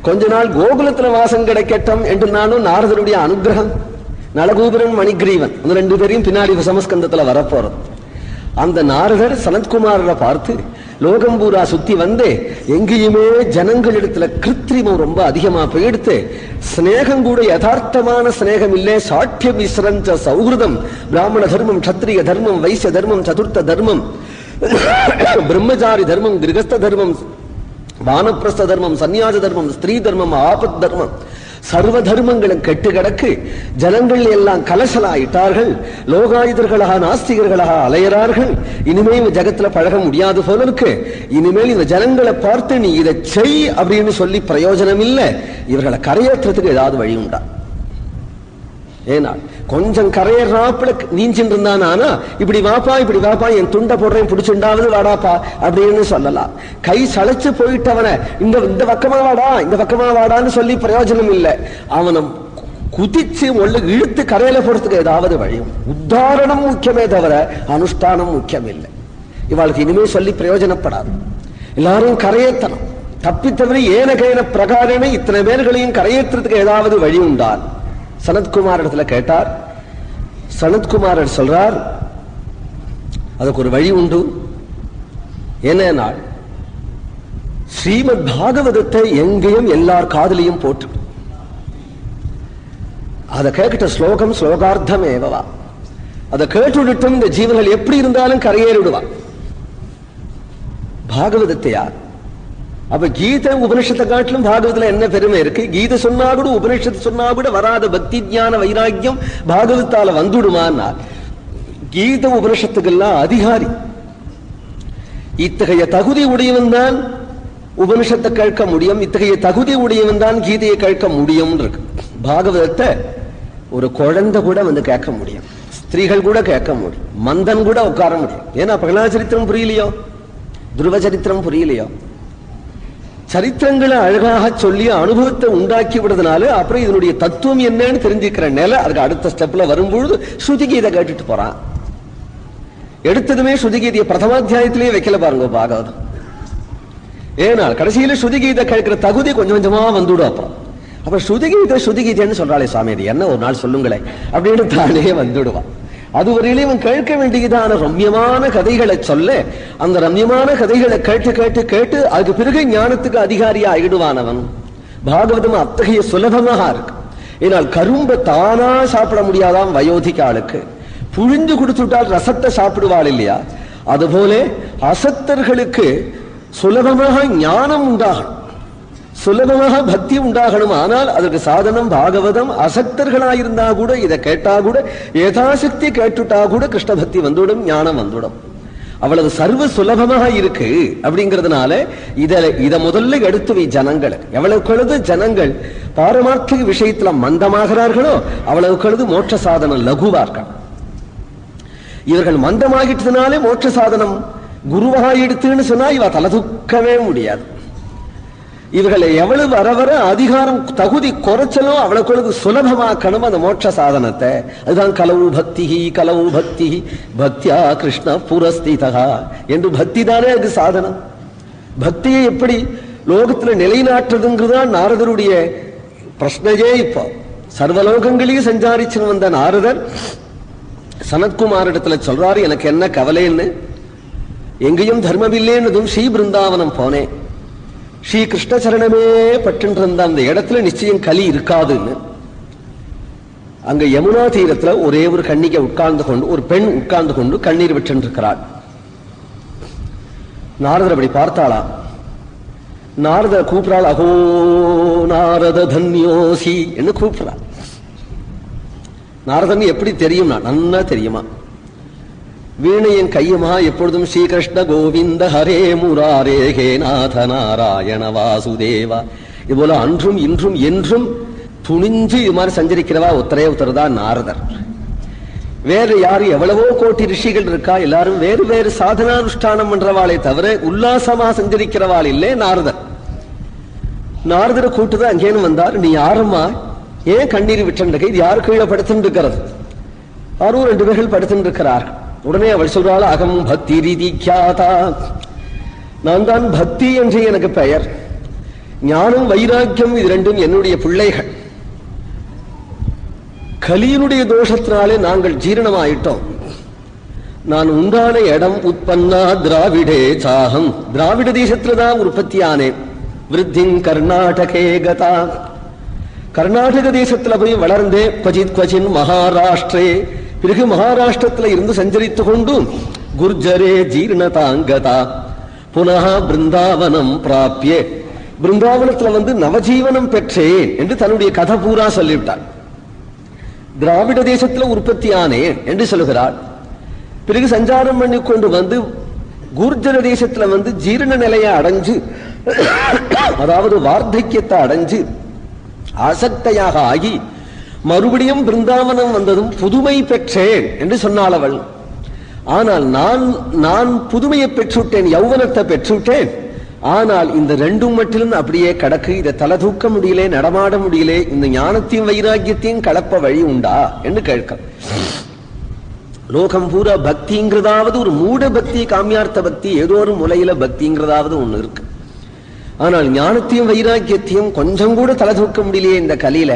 கொஞ்ச நாள் கோகுலத்துல வாசம் கிடைக்கட்டும் என்று நானும் நாரதருடைய அனுகிரகம். நலகூபரன் மணிகிரீவன் அந்த 2 பேரையும் பின்னாடி சமஸ்கந்தத்துல வரப்போறது. அந்த நாரதர் சனத்குமாரரை பார்த்து லோகம் பூரா சுத்தி வந்து எங்கேயுமே ஜனங்களிடத்துல கிருத்திரிமம் ரொம்ப அதிகமா போயிடுத்து. ஸ்நேகம் கூட யதார்த்தமான ஸ்நேகம் இல்லை. சாட்சிய மிஸ்ரஞ்ச சௌஹிருதம், பிராமண தர்மம், க்ஷத்ரிய தர்மம், வைசிய தர்மம், சதுர்த்த தர்மம், பிரம்மச்சாரி தர்மம், கிரகஸ்த தர்மம், வானப்பிரஸ்த தர்மம், சன்னியாச தர்மம், ஸ்திரீ தர்மம், ஆபத் தர்மம், சர்வ தர்மங்களும் கெட்டு கிடக்கு. ஜனங்கள் எல்லாம் கலசலாயிட்டார்கள். லோகாயுதர்களாக நாஸ்திகர்களாக அலையறார்கள். இனிமேல் ஜகத்துல பழக முடியாது போல இருக்கு. இனிமேல் இந்த ஜனங்களை பார்த்து நீ இதை செய் அப்படின்னு சொல்லி பிரயோஜனம் இல்லை. இவர்களை கரையேற்றத்துக்கு ஏதாவது வழி உண்டா? ஏன்னா கொஞ்சம் கரையறாப்புல நீஞ்சின்னு இருந்தான். ஆனா இப்படி வாப்பா இப்படி வாப்பா, என் துண்டை போடுறேன், பிடிச்சுண்டாவது வாடாப்பா அப்படின்னு சொல்லலாம். கை சளைச்சு போயிட்டவனை இந்த பக்கமா வாடா இந்த பக்கமா வாடான்னு சொல்லி பிரயோஜனம் இல்லை. அவனை குதிச்சு ஒண்ணு இழுத்து கரையில போறதுக்கு ஏதாவது வழியும். உத்தாரணம் முக்கியமே தவிர அனுஷ்டானம் முக்கியம் இல்லை. இவாளுக்கு இனிமே சொல்லி பிரயோஜனப்படாது. எல்லாரும் கரையேற்றணும். தப்பித்தவரை ஏனகைன பிரகாரமே இத்தனை பேர்களையும் கரையேற்றத்துக்கு ஏதாவது வழி உண்டால் சனத்குமார் இடத்துல கேட்டார். சனத்குமாரர் சொல்றார், அதுக்கு ஒரு வழி உண்டு. என்ன, ஸ்ரீமத் பாகவதத்தை எங்கேயும் எல்லார் காதலையும் போட்டு அதை கேட்கிட்ட ஸ்லோகம் ஸ்லோகார்த்தம் ஏவவா, அதை கேட்டுவிட்டும் இந்த ஜீவர்கள் எப்படி இருந்தாலும் கரையேறிடுவா. பாகவதத்தையா? அப்ப கீதை உபனிஷத்தை காட்டிலும் பாகவத்துல என்ன பெருமை இருக்கு? கீதை சொன்னா கூட உபனிஷத்து சொன்னா கூட வராத பக்தி ஞான வைராக்கியம் பாகவத்தால வந்துடுமான்னா, கீதை உபனிஷத்துக்கெல்லாம் அதிகாரி. இத்தகைய தகுதி உடையவன் தான் உபனிஷத்தை கேட்க முடியும். இத்தகைய தகுதி உடையவன் தான் கீதையை கேட்க முடியும் இருக்கு. பாகவதத்தை ஒரு குழந்தை கூட வந்து கேட்க முடியும், ஸ்திரீகள் கூட கேட்க முடியும், மந்தன் கூட உட்கார முடியும். ஏன்னா பிரகலாத சரித்திரம் புரியலையோ, துருவ சரித்திரம் புரியலையோ, சரித்திரங்களை அழகாக சொல்லி அனுபவத்தை உண்டாக்கி விடுறதுனால அப்புறம் இதனுடைய தத்துவம் என்னன்னு தெரிஞ்சுக்கிற நிலை அதுக்கு அடுத்த ஸ்டெப்ல வரும்பொழுது ஸ்ருதிகீதை கேட்டுட்டு போறான். எடுத்ததுமே ஸ்ருதிகீதையை பிரதமாத்தியாயத்திலேயே வைக்கல பாருங்க பாகவதம். ஏன்னா கடைசியில ஸ்ருதிகீதை கேட்கிற தகுதி கொஞ்சம் கொஞ்சமா வந்துடும். அப்ப ஸ்ருதிகீதைன்னு சொல்றாளே சுவாமி, அது என்ன ஒரு நாள் சொல்லுங்களேன் அப்படின்னு தானே வந்துடுவான். அதுவரையிலே இவன் கேட்க வேண்டியதான ரம்யமான கதைகளை சொல்ல, அந்த ரம்யமான கதைகளை கேட்டு கேட்டு கேட்டு அதுக்கு பிறகு ஞானத்துக்கு அதிகாரியா ஆகிடுவானவன். பாகவதம் அத்தகைய சுலபமாக இருக்கு. ஏனால் கரும்பை தானா சாப்பிட முடியாதாம் வயோதிக ஆளுக்கு, புழிஞ்சு கொடுத்துட்டால் ரசத்தை சாப்பிடுவாள் இல்லையா? அதுபோல அசத்தர்களுக்கு சுலபமாக ஞானம் உண்டாகணும், சுலபமாக பக்தி உண்டாகணும். ஆனால் அதற்கு சாதனம் பாகவதம். அசக்தர்களாயிருந்தா கூட இதை கேட்டா கூட யதாசக்தி கேட்டுட்டா கூட கிருஷ்ண பக்தி வந்துவிடும், ஞானம் வந்துவிடும். அவ்வளவு சர்வ சுலபமாக இருக்கு. அப்படிங்கிறதுனால இதை முதல்ல எடுத்து ஜனங்களுக்கு எவ்வளவுக்கு ஜனங்கள் பாரமார்த்திக விஷயத்துல மந்தமாகிறார்களோ அவ்வளவுக்கு மோட்ச சாதனம் லகுவார்கள். இவர்கள் மந்தமாகிட்டதுனாலே மோட்ச சாதனம் குருவாக எடுத்துன்னு சொன்னா இவ தலை தூக்கவே முடியாது. இவர்களை எவ்வளவு வர வர அதிகாரம் தகுதி குறைச்சலும் அவ்வளவுக்கு சுலபமாக்கணும் அந்த மோட்ச சாதனத்தை. அதுதான் கலவு பக்தி கலவு பக்தி பக்தியா கிருஷ்ண புரஸ்திதா என்று பக்தி தானே அதுக்கு சாதனம். பக்தியை எப்படி லோகத்துல நிலைநாட்டுறதுங்கிறதான் நாரதருடைய பிரச்சனையே. இப்போ சர்வலோகங்களையும் சஞ்சாரிச்சு வந்த நாரதர் சனத்குமார் இடத்துல சொல்றாரு, எனக்கு என்ன கவலைன்னு, எங்கேயும் தர்மமில்லேன்னதும் ஸ்ரீ பிருந்தாவனம் போனேன், ஸ்ரீ கிருஷ்ண சரணமே பட்டு இருந்த அந்த இடத்துல நிச்சயம் கலி இருக்காதுன்னு. அங்க யமுனா தீரத்துல ஒரே ஒரு கன்னிகை உட்கார்ந்து கொண்டு, ஒரு பெண் உட்கார்ந்து கொண்டு கண்ணீர் விட்டு இருக்கிறாள். நாரதர் அப்படி பார்த்தாளா, நாரதர் கூப்பிடாள், அகோ நாரத தன்யோசி என்று கூப்பிடுறாள். நாரதன் எப்படி தெரியுமா? நன்னா தெரியுமா. வீணையின் கையுமா எப்பொழுதும் ஸ்ரீகிருஷ்ண கோவிந்த ஹரே முராரே ஹே நாத நாராயண வாசுதேவா, இது போல அன்றும் இன்றும் என்றும் துணிஞ்சு இது மாதிரி சஞ்சரிக்கிறவா ஒத்தரே ஒருத்தர்தான் நாரதர். வேறு யாரு எவ்வளவோ கோட்டி ரிஷிகள் இருக்கா, எல்லாரும் வேறு வேறு சாதனானுஷ்டானம் பண்றவாளே தவிர உல்லாசமா சஞ்சரிக்கிறவாள் இல்லை நாரதர். நாரதரை கூட்டுதான் அங்கேன்னு வந்தார். நீ யாரம்மா, ஏன் கண்ணீர் விட்டு இது யாரு கீழே படுத்துட்டு இருக்கிறது? யாரும் 2 பேர்கள் படுத்துட்டு இருக்கிறார்கள். உடனே அவள் சொல்றாள், அகம் பக்தி ரீதி கியாதா, நான் தான் பக்தி என்று எனக்கு பெயர், ஞானம் வைராக்கியம் இது 2ம் என்னுடைய பிள்ளைகள். கலியினுடைய தோஷத்தினாலே நாங்கள் ஜீரணமாயிட்டோம். நான் உண்டான இடம் உற்பன்னா திராவிடே சாகம், திராவிட தேசத்துலதான் உற்பத்தி ஆனேன். விருத்திங் கர்நாடகே கதா, கர்நாடக தேசத்துல போய் வளர்ந்தே. குவச்சித் குவச்சின் மகாராஷ்டிரே, பிறகு மகாராஷ்டிரத்துல இருந்து சஞ்சரித்து கொண்டு குர்ஜரே ஜீர்ணதாங்கதா புனः பிருந்தாவனம் பிராப்பியே, பிருந்தாவனத்துல நவஜீவனம் பெற்றேன் என்று தன்னுடைய கதை பூரா சொல்லிவிட்டார். திராவிட தேசத்துல உற்பத்தி ஆனேன் என்று சொல்கிறார். பிறகு சஞ்சாரம் பண்ணி கொண்டு குர்ஜர தேசத்துல ஜீரண நிலையை அடைஞ்சு, அதாவது வார்த்தக்கியத்தை அடைஞ்சு ஆசக்தையாக ஆகி மறுபடியும் பிருந்தாவனம் வந்ததும் புதுமை பெற்றேன் என்று சொன்னாள் அவள். ஆனால் நான் புதுமையை பெற்றுவிட்டேன், யௌவனத்தை பெற்றுவிட்டேன். ஆனால் இந்த ரெண்டும் மட்டிலும் அப்படியே கடக்கு, இதை தலை தூக்க முடியல, நடமாட முடியல, இந்த ஞானத்தையும் வைராக்கியத்தையும் கலப்ப வழி உண்டா என்று கேட்க. லோகம் பூரா பக்திங்கிறதாவது ஒரு மூட பக்தி, காமியார்த்த பக்தி, ஏதோ ஒரு முலையில பக்திங்கிறதாவது ஒண்ணு இருக்கு. ஆனால் ஞானத்தையும் வைராக்கியத்தையும் கொஞ்சம் கூட தலை தூக்க முடியலையே இந்த கலியில,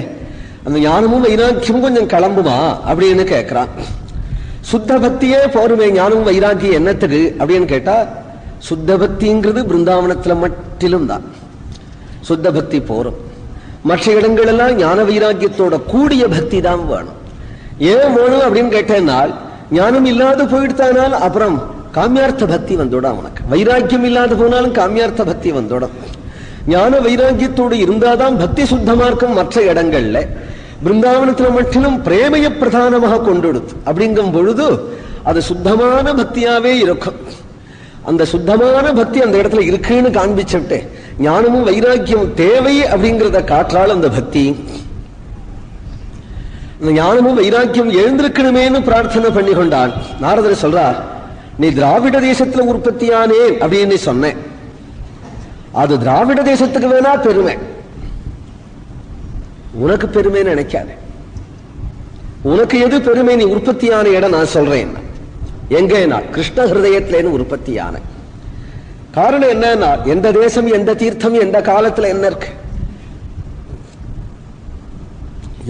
அந்த ஞானமும் வைராக்கியமும் கொஞ்சம் கிளம்புமா அப்படின்னு கேட்கிறான். சுத்த பக்தியே போருமே, ஞானமும் வைராக்கியம் என்னத்துக்கு அப்படின்னு கேட்டா, சுத்த பக்திங்கிறது பிருந்தாவனத்துல மட்டிலும் தான் சுத்த பக்தி போரும். மற்ற இடங்கள் எல்லாம் ஞான வைராக்கியத்தோட கூடிய பக்தி தான் வேணும். ஏன் வேணும் அப்படின்னு கேட்டேன்னால், ஞானம் இல்லாத போயிடுத்தானால் அப்புறம் காமியார்த்த பக்தி வந்தோடும். அவனுக்கு வைராக்கியம் இல்லாத போனாலும் காமியார்த்த பக்தி வந்தோடும். ஞான வைராக்கியத்தோடு இருந்தாதான் பக்தி சுத்தமா இருக்கும். மற்ற இடங்கள்ல பிருந்தாவனத்துல மட்டிலும் பிரேமைய பிரதானமாக கொண்டெடுத்து அப்படிங்கும் பொழுது அது சுத்தமான பக்தியாவே இருக்கும். அந்த சுத்தமான பக்தி அந்த இடத்துல இருக்குன்னு காண்பிச்சுட்டு, ஞானமும் வைராக்கியம் தேவை அப்படிங்கிறத காற்றால் அந்த பக்தி. அந்த ஞானமும் வைராக்கியம் எழுந்திருக்கணுமேன்னு பிரார்த்தனை பண்ணி கொண்டான். நாரதர் சொல்றார், நீ திராவிட தேசத்துல உற்பத்தியானே அப்படின்னு சொன்னேன், அது திராவிட தேசத்துக்கு வேணா பெருமை, உனக்கு பெருமைன்னு நினைக்காது. உனக்கு எது பெருமை? நீ உற்பத்தியான இடம் நான் சொல்றேன். எங்க கிருஷ்ண ஹிருதயத்திலேன்னு உற்பத்தியான. காரணம் என்னன்னா, எந்த தேசம், எந்த தீர்த்தம், எந்த காலத்துல என்ன இருக்கு,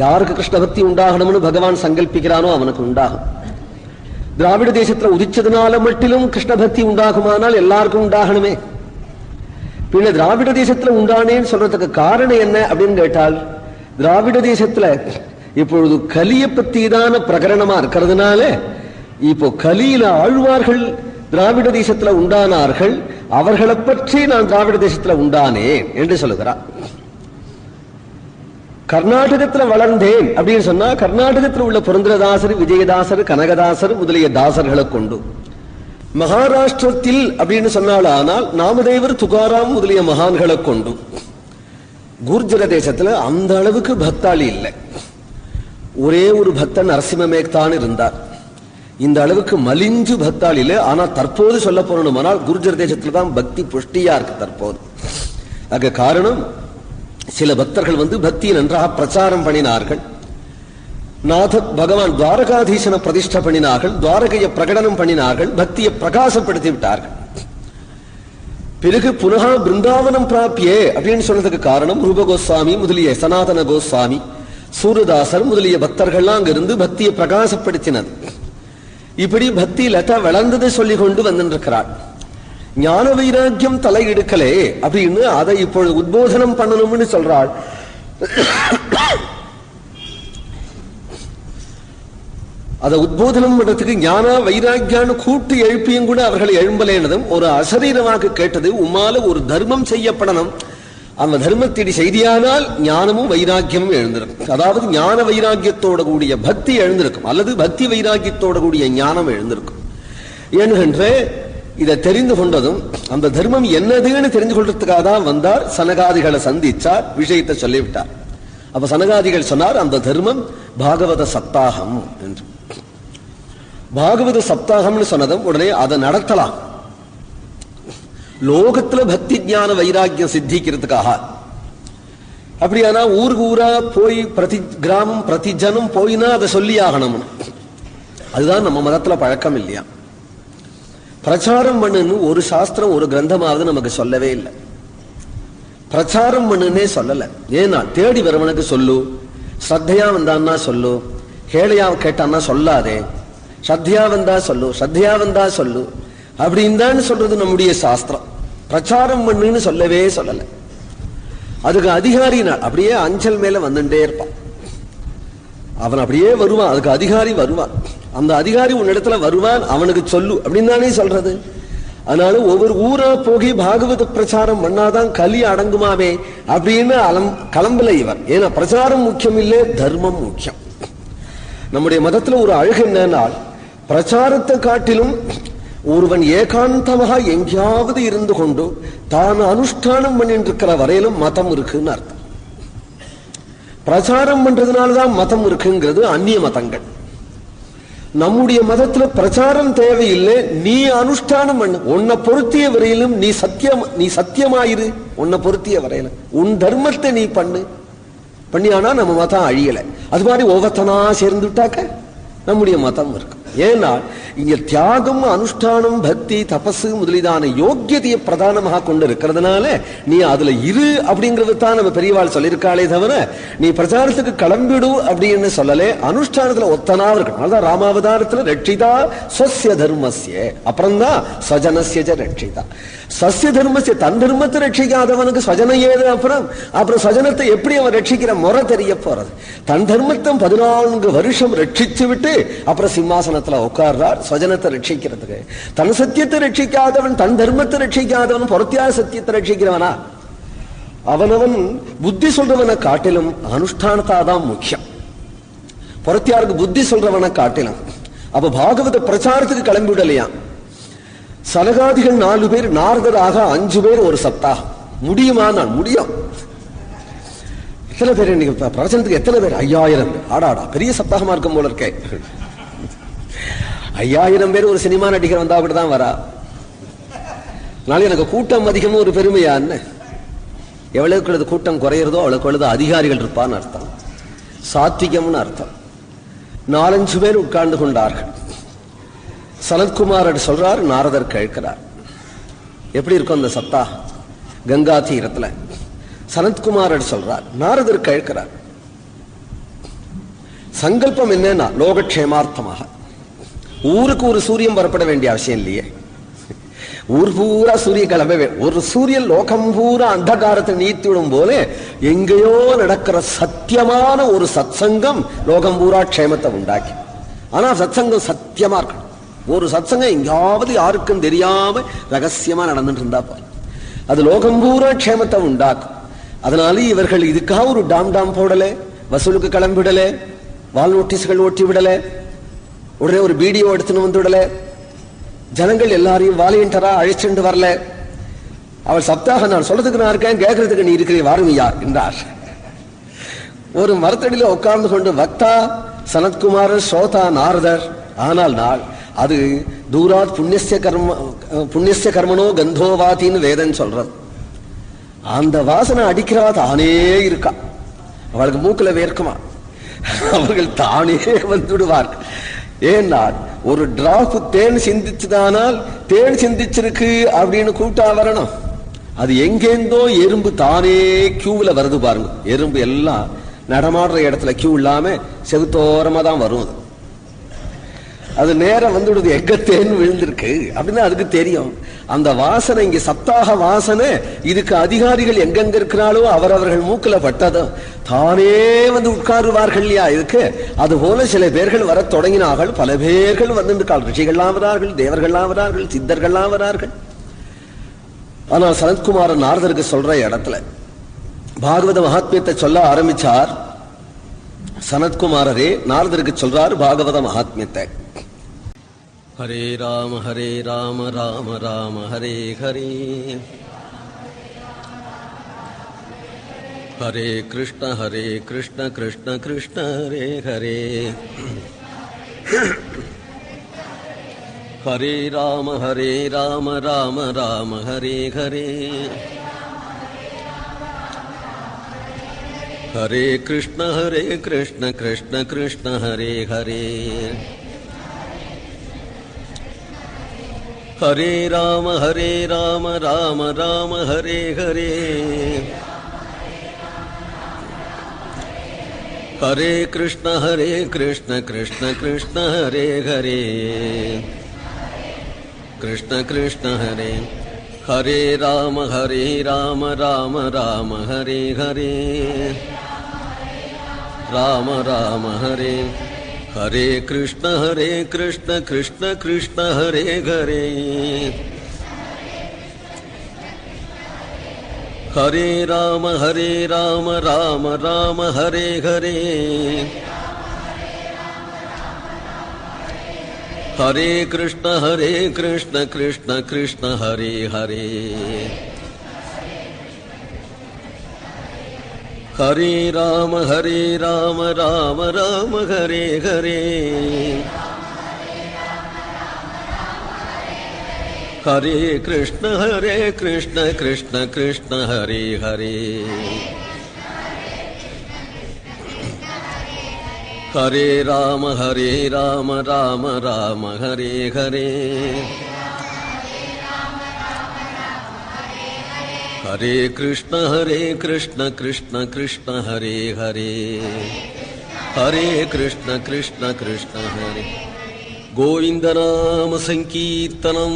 யாருக்கு கிருஷ்ண பக்தி உண்டாகணும்னு பகவான் சங்கல்பிக்கிறானோ அவனுக்கு உண்டாகும். திராவிட தேசத்துல உதிச்சதுனால மட்டிலும் கிருஷ்ண பக்தி உண்டாகுமானால் எல்லாருக்கும் உண்டாகணுமே. பின்ன திராவிட தேசத்துல உண்டானேன்னு சொல்றதுக்கு காரணம் என்ன அப்படின்னு கேட்டால், திராவிட தேசத்துல இப்பொழுது கலிய பத்தி தான பிரகரணமா இருக்கிறதுனால, இப்போ கலியில ஆழ்வார்கள் திராவிட தேசத்துல உண்டானார்கள், அவர்களை பற்றி நான் திராவிட தேசத்துல உண்டானேன் என்று சொல்லுகிறார். கர்நாடகத்துல வளர்ந்தேன் அப்படின்னு சொன்னா, கர்நாடகத்தில் உள்ள புரந்தரதாசர், விஜயதாசர், கனகதாசர் முதலிய தாசர்களை கொண்டு, மகாராஷ்டிரத்தில் அப்படின்னு சொன்னால் ஆனால் நாமதேவர், துகாராம் முதலிய மகான்களை கொண்டு, குர்ஜர தேசத்துல அந்த அளவுக்கு பக்தாளி இல்லை. ஒரே ஒரு பக்தன் நரசிம்மமேக்தான் இருந்தார். இந்த அளவுக்கு மலிஞ்சு பக்தாளி இல்லை. ஆனா தற்போது சொல்ல போறோம்னால் குர்ஜர தேசத்துல தான் பக்தி புஷ்டியா இருக்கு தற்போது. அதுக்கு காரணம், சில பக்தர்கள் பக்தியை நன்றாக பிரச்சாரம் பண்ணினார்கள். பகவான் துவாரகாதீசனை பிரதிஷ்ட பண்ணினார்கள், துவாரகையை பிரகடனம் பண்ணினார்கள், பக்தியை பிரகாசப்படுத்தி விட்டார்கள். பிறகு புனக பிருந்தாவனம் பிராப்பியே அப்படின்னு சொன்னதுக்கு காரணம், ரூப கோஸ்வாமி முதலிய சனாதன கோஸ்வாமி, சூரதாசர் முதலிய பக்தர்கள்லாம் அங்கிருந்து பக்தியை பிரகாசப்படுத்தினது. இப்படி பக்தி லதா வளர்ந்ததை சொல்லி கொண்டு வந்திருக்கிறார். ஞான வைராக்கியம் தலையெடுக்கலே அப்படின்னு அதை இப்பொழுது உத்போதனம் பண்ணணும்னு சொல்றாள். அதை உத்போதனம் பண்றதுக்கு ஞான வைராக்கியான்னு கூட்டு எழுப்பியும் கூட அவர்களை எழும்பலேனதும் ஒரு அசரீரமாக கேட்டது, உம்மால ஒரு தர்மம் செய்யப்படணும், அந்த தர்மத்திடி செய்தியானால் ஞானமும் வைராக்கியமும் எழுந்திருக்கும். அதாவது ஞான வைராக்கியத்தோட கூடிய பக்தி எழுந்திருக்கும், அல்லது பக்தி வைராக்கியத்தோட கூடிய ஞானம் எழுந்திருக்கும். ஏனென்ற இதை தெரிந்து கொண்டதும் அந்த தர்மம் என்னதுன்னு தெரிந்து கொள்றதுக்காக தான் வந்தார். சனகாதிகளை சந்திச்சார், விஷயத்தை சொல்லிவிட்டார். அப்ப சனகாதிகள் சொன்னார், அந்த தர்மம் பாகவத சப்தாகம் என்று. பாகவத சப்தாகம்னு சொன்னதும் உடனே அதை நடத்தலாம். லோகத்துல பக்தி ஞான வைராக்கியம் சித்திக்கிறதுக்காக. அப்படியானா ஊருக்கு ஊரா போய் பிரதி கிராமம் பிரதி ஜனம் போயினா அதை சொல்லி ஆகணும்னு. அதுதான் நம்ம மதத்துல பழக்கம் இல்லையா. பிரச்சாரம் பண்ணுன்னு ஒரு சாஸ்திரம் ஒரு கிரந்தமாவது நமக்கு சொல்லவே இல்லை. பிரச்சாரம் பண்ணுன்னே சொல்லல. ஏன்னா தேடி வரவனுக்கு சொல்லு, ஸ்ரத்தையா வந்தான்னா சொல்லு, கேளையா கேட்டான்னா சொல்லாதே, ஸ்ரத்தையா வந்தா சொல்லு, ஸ்ரத்தையா வந்தா சொல்லு அப்படின்னு தான் சொல்றது நம்முடைய சாஸ்திரம். பிரச்சாரம் பண்ணுன்னு சொல்லவே சொல்லல. அதுக்கு அதிகாரி அப்படியே அஞ்சல் மேல வந்துட்டே இருப்பான். அவன் அப்படியே வருவான், அதுக்கு அதிகாரி வருவான். அந்த அதிகாரி உன்னிடத்துல வருவான், அவனுக்கு சொல்லு அப்படின்னு தானே சொல்றது. அதனால ஒவ்வொரு ஊரா போகி பாகவத பிரச்சாரம் பண்ணாதான் கலி அடங்குமாவே அப்படின்னு கிளம்பல இவர். ஏன்னா பிரச்சாரம் முக்கியம் இல்லை, தர்மம் முக்கியம். நம்முடைய மதத்துல ஒரு அழகு என்னன்னா, பிரச்சாரத்தை காட்டிலும் ஒருவன் ஏகாந்தமாக எங்கேயாவது இருந்து கொண்டு தான் அனுஷ்டானம் பண்ணிட்டு இருக்கிற வரையிலும் மதம் இருக்குன்னு அர்த்தம். பிரச்சாரம் பண்றதுனாலதான் மதம் இருக்குங்கிறது அந்நிய மதங்கள். நம்முடைய மதத்துல பிரச்சாரம் தேவையில்லை, நீ அனுஷ்டானம் பண்ணு. உன்னை பொருத்திய வரையிலும் நீ சத்தியமாயிரு. உன்னை பொருத்திய வரையிலும் உன் தர்மத்தை நீ பண்ணியானா நம்ம மதம் அழியலை. அது மாதிரி ஒவ்வொருத்தனா சேர்ந்துட்டாக்க நம்முடைய மதம் இருக்கு. ஏன்னா இங்க தியாகம், அனுஷ்டானம், பக்தி, தபசு முதலிதான யோக்கியதையை பிரதானமாக கொண்டு இருக்கிறதுனால நீ அதுல இரு அப்படிங்கறது தான் நம்ம பெரியவாள் சொல்லியிருக்காளே தவிர நீ பிரச்சாரத்துக்கு கிளம்பிடு அப்படின்னு சொல்லலே. அனுஷ்டானத்துல ஒத்தனா இருக்கணும். அதான் ராமாவதாரத்துல ரட்சிதா ஸ்வஸ்ய தர்மஸ்ய, அப்புறம்தான் ஸ்வஜனஸ்ய ரட்சிதா. சஸ்ய தர்மஸ்ய, தன் தர்மத்தை ரட்சிக்காதவனுக்கு ஸ்வஜன ஏது? அப்புறம் ஸ்வஜனத்தை எப்படி அவன் ரட்சிக்கிற முறை தெரிய போறது? தன் தர்மத்தை 14 வருஷம் ரட்சிச்சு விட்டு அப்புறம் சிம்மாசனத்துல உட்கார்றார் ஸ்வஜனத்தை ரட்சிக்கிறதுக்கு. தன் சத்தியத்தை ரட்சிக்காதவன், தன் தர்மத்தை ரட்சிக்காதவன் பொறுத்தியார் சத்தியத்தை ரட்சிக்கிறவனா? அவனவன் புத்தி சொல்றவனை காட்டிலும் அனுஷ்டானத்தாதான் முக்கியம். பொறுத்தியாருக்கு புத்தி சொல்றவனை காட்டிலும். அப்ப பாகவத பிரச்சாரத்துக்கு கிளம்பி விடலையா? சனகாதிகள் 4 பேர், நாரதராக 5 பேர் ஒரு சப்தாகம். முடியுமா? நான் முடியும். எத்தனை பேர் இன்னைக்கு பிரவச்சனத்துக்கு? எத்தனை பேர்? 5000 பேர். ஆடாடா, பெரிய சப்தாகமா இருக்கும் போல இருக்கே. 5000 பேர் ஒரு சினிமா நடிகர் வந்தா அப்படிதான் வரா. அதனால எனக்கு கூட்டம் அதிகமும் ஒரு பெருமையான்னு. எவ்வளவுக்கு கூட்டம் குறையிறதோ அவ்வளவுக்கு அதிகாரிகள் இருப்பான்னு அர்த்தம். சாத்விகம்னு அர்த்தம். 4-5 பேர் உட்கார்ந்து கொண்டார்கள். சனத்குமார் சொல்றார், நாரதர் கேட்கிறார். எப்படி இருக்கும் அந்த சத்தா? கங்கா தீரத்துல சனத்குமார் சொல்றார், நாரதர் கேட்கிறார். சங்கல்பம் என்னன்னா லோகக்ஷேமார்த்தமாக. ஊருக்கு ஒரு சூரியன் வரப்பட வேண்டிய அவசியம் இல்லையே. ஊர் பூரா சூரிய கிளம்பவே, ஒரு சூரியன் லோகம் பூரா அந்தகாரத்தை நீத்தி விடும் போல எங்கேயோ நடக்கிற சத்தியமான ஒரு சத்சங்கம் லோகம் பூரா க்ஷேமத்தை உண்டாக்கி. ஆனா சத்சங்கம் சத்தியமா இருக்கணும். ஒரு சத்சங்கம் எங்காவது யாருக்கும் தெரியாம ரகசியமா நடந்துட்டு இருந்தா போல அது லோகம் பூரா க்ஷேமத்தை உண்டாக்கும். அதனால இவர்கள் இதுக்காக ஒரு டாம் போடல, வசூலுக்கு கிளம்பிடல, வால் நோட்டீஸ்கள் ஓட்டி விடல, உடனே ஒரு வீடியோ எடுத்துன்னு வந்து விடல, ஜனங்கள் எல்லாரையும் வாலியன்டரா அழைச்சிட்டு வரல. அவள் சப்தாக நான் சொல்றதுக்கு நான் இருக்கேன், கேட்கறதுக்கு நீ இருக்கிற வாருமையா என்றார். ஒரு மரத்தடியில உட்கார்ந்து கொண்டு வக்தா சனத்குமாரர், ஸ்ரோதா நாரதர். ஆனால் நாள் அது தூராத் புண்ணிய கர்மனோ கந்தோவாத்தின்னு வேதன் சொல்றது. அந்த வாசனை அடிக்கிறவா தானே இருக்கா. அவளுக்கு மூக்குல வேர்க்குமா, அவர்கள் தானே வந்துடுவார். ஏன்னா ஒரு டிராப் தேன் சிந்திச்சுதானால் தேன் சிந்திச்சிருக்கு அப்படின்னு கூட்டா வரணும். அது எங்கேந்தோ எறும்பு தானே கியூவில் வருது பாருங்க. எறும்பு எல்லாம் நடமாடுற இடத்துல கியூ இல்லாம செவுத்தோரமா தான் வரும். அது நேரம் வந்துடுது, எங்கத்தேன்னு விழுந்திருக்கு அப்படின்னு அதுக்கு தெரியும். அந்த வாசனை இங்க சப்தாக வாசனை. இதுக்கு அதிகாரிகள் எங்கெங்க இருக்கிறாளோ அவரவர்கள் மூக்குல பட்டதும் தானே வந்து உட்காருவார்கள் இல்லையா இதுக்கு. அது போல சில பேர்கள் வர தொடங்கினார்கள். பல பேர்கள் வந்து ரிஷிகள்லாம் வரார்கள், தேவர்கள்லாம் வரார்கள், சித்தர்கள்லாம் வரார்கள். ஆனா சனத்குமாரன் நாரதருக்கு சொல்ற இடத்துல பாகவத மகாத்மியத்தை சொல்ல ஆரம்பிச்சார். சனத்குமாரரே நாரதருக்கு சொல்றார் பாகவத மகாத்மியத்தை. ஹரே ராம ராம ராம ஹரே ஹரே, ஹரே கிருஷ்ண கிருஷ்ண கிருஷ்ண ஹரே ஹரே, ஹரே ராம ராம ராம ஹரே ஹரே, ஹரே கிருஷ்ண கிருஷ்ண கிருஷ்ண ஹரே ஹரே, ஹரே ராம ராம ராம ஹரே ஹரே, हरे कृष्ण कृष्ण कृष्ण हरे हरे कृष्ण कृष्ण हरे हरे राम राम राम हरे हरे राम राम हरे हरे कृष्ण कृष्ण कृष्ण हरे हरे हरे राम राम राम हरे हरे हरे कृष्ण कृष्ण कृष्ण हरे हरे हरे राम राम राम हरे हरे हरे कृष्ण कृष्ण कृष्ण हरे हरे हरे राम राम राम हरे हरे हरे कृष्ण कृष्ण कृष्ण हरे हरे हरे कृष्ण कृष्ण हरे गोविंद नाम संकीर्तनम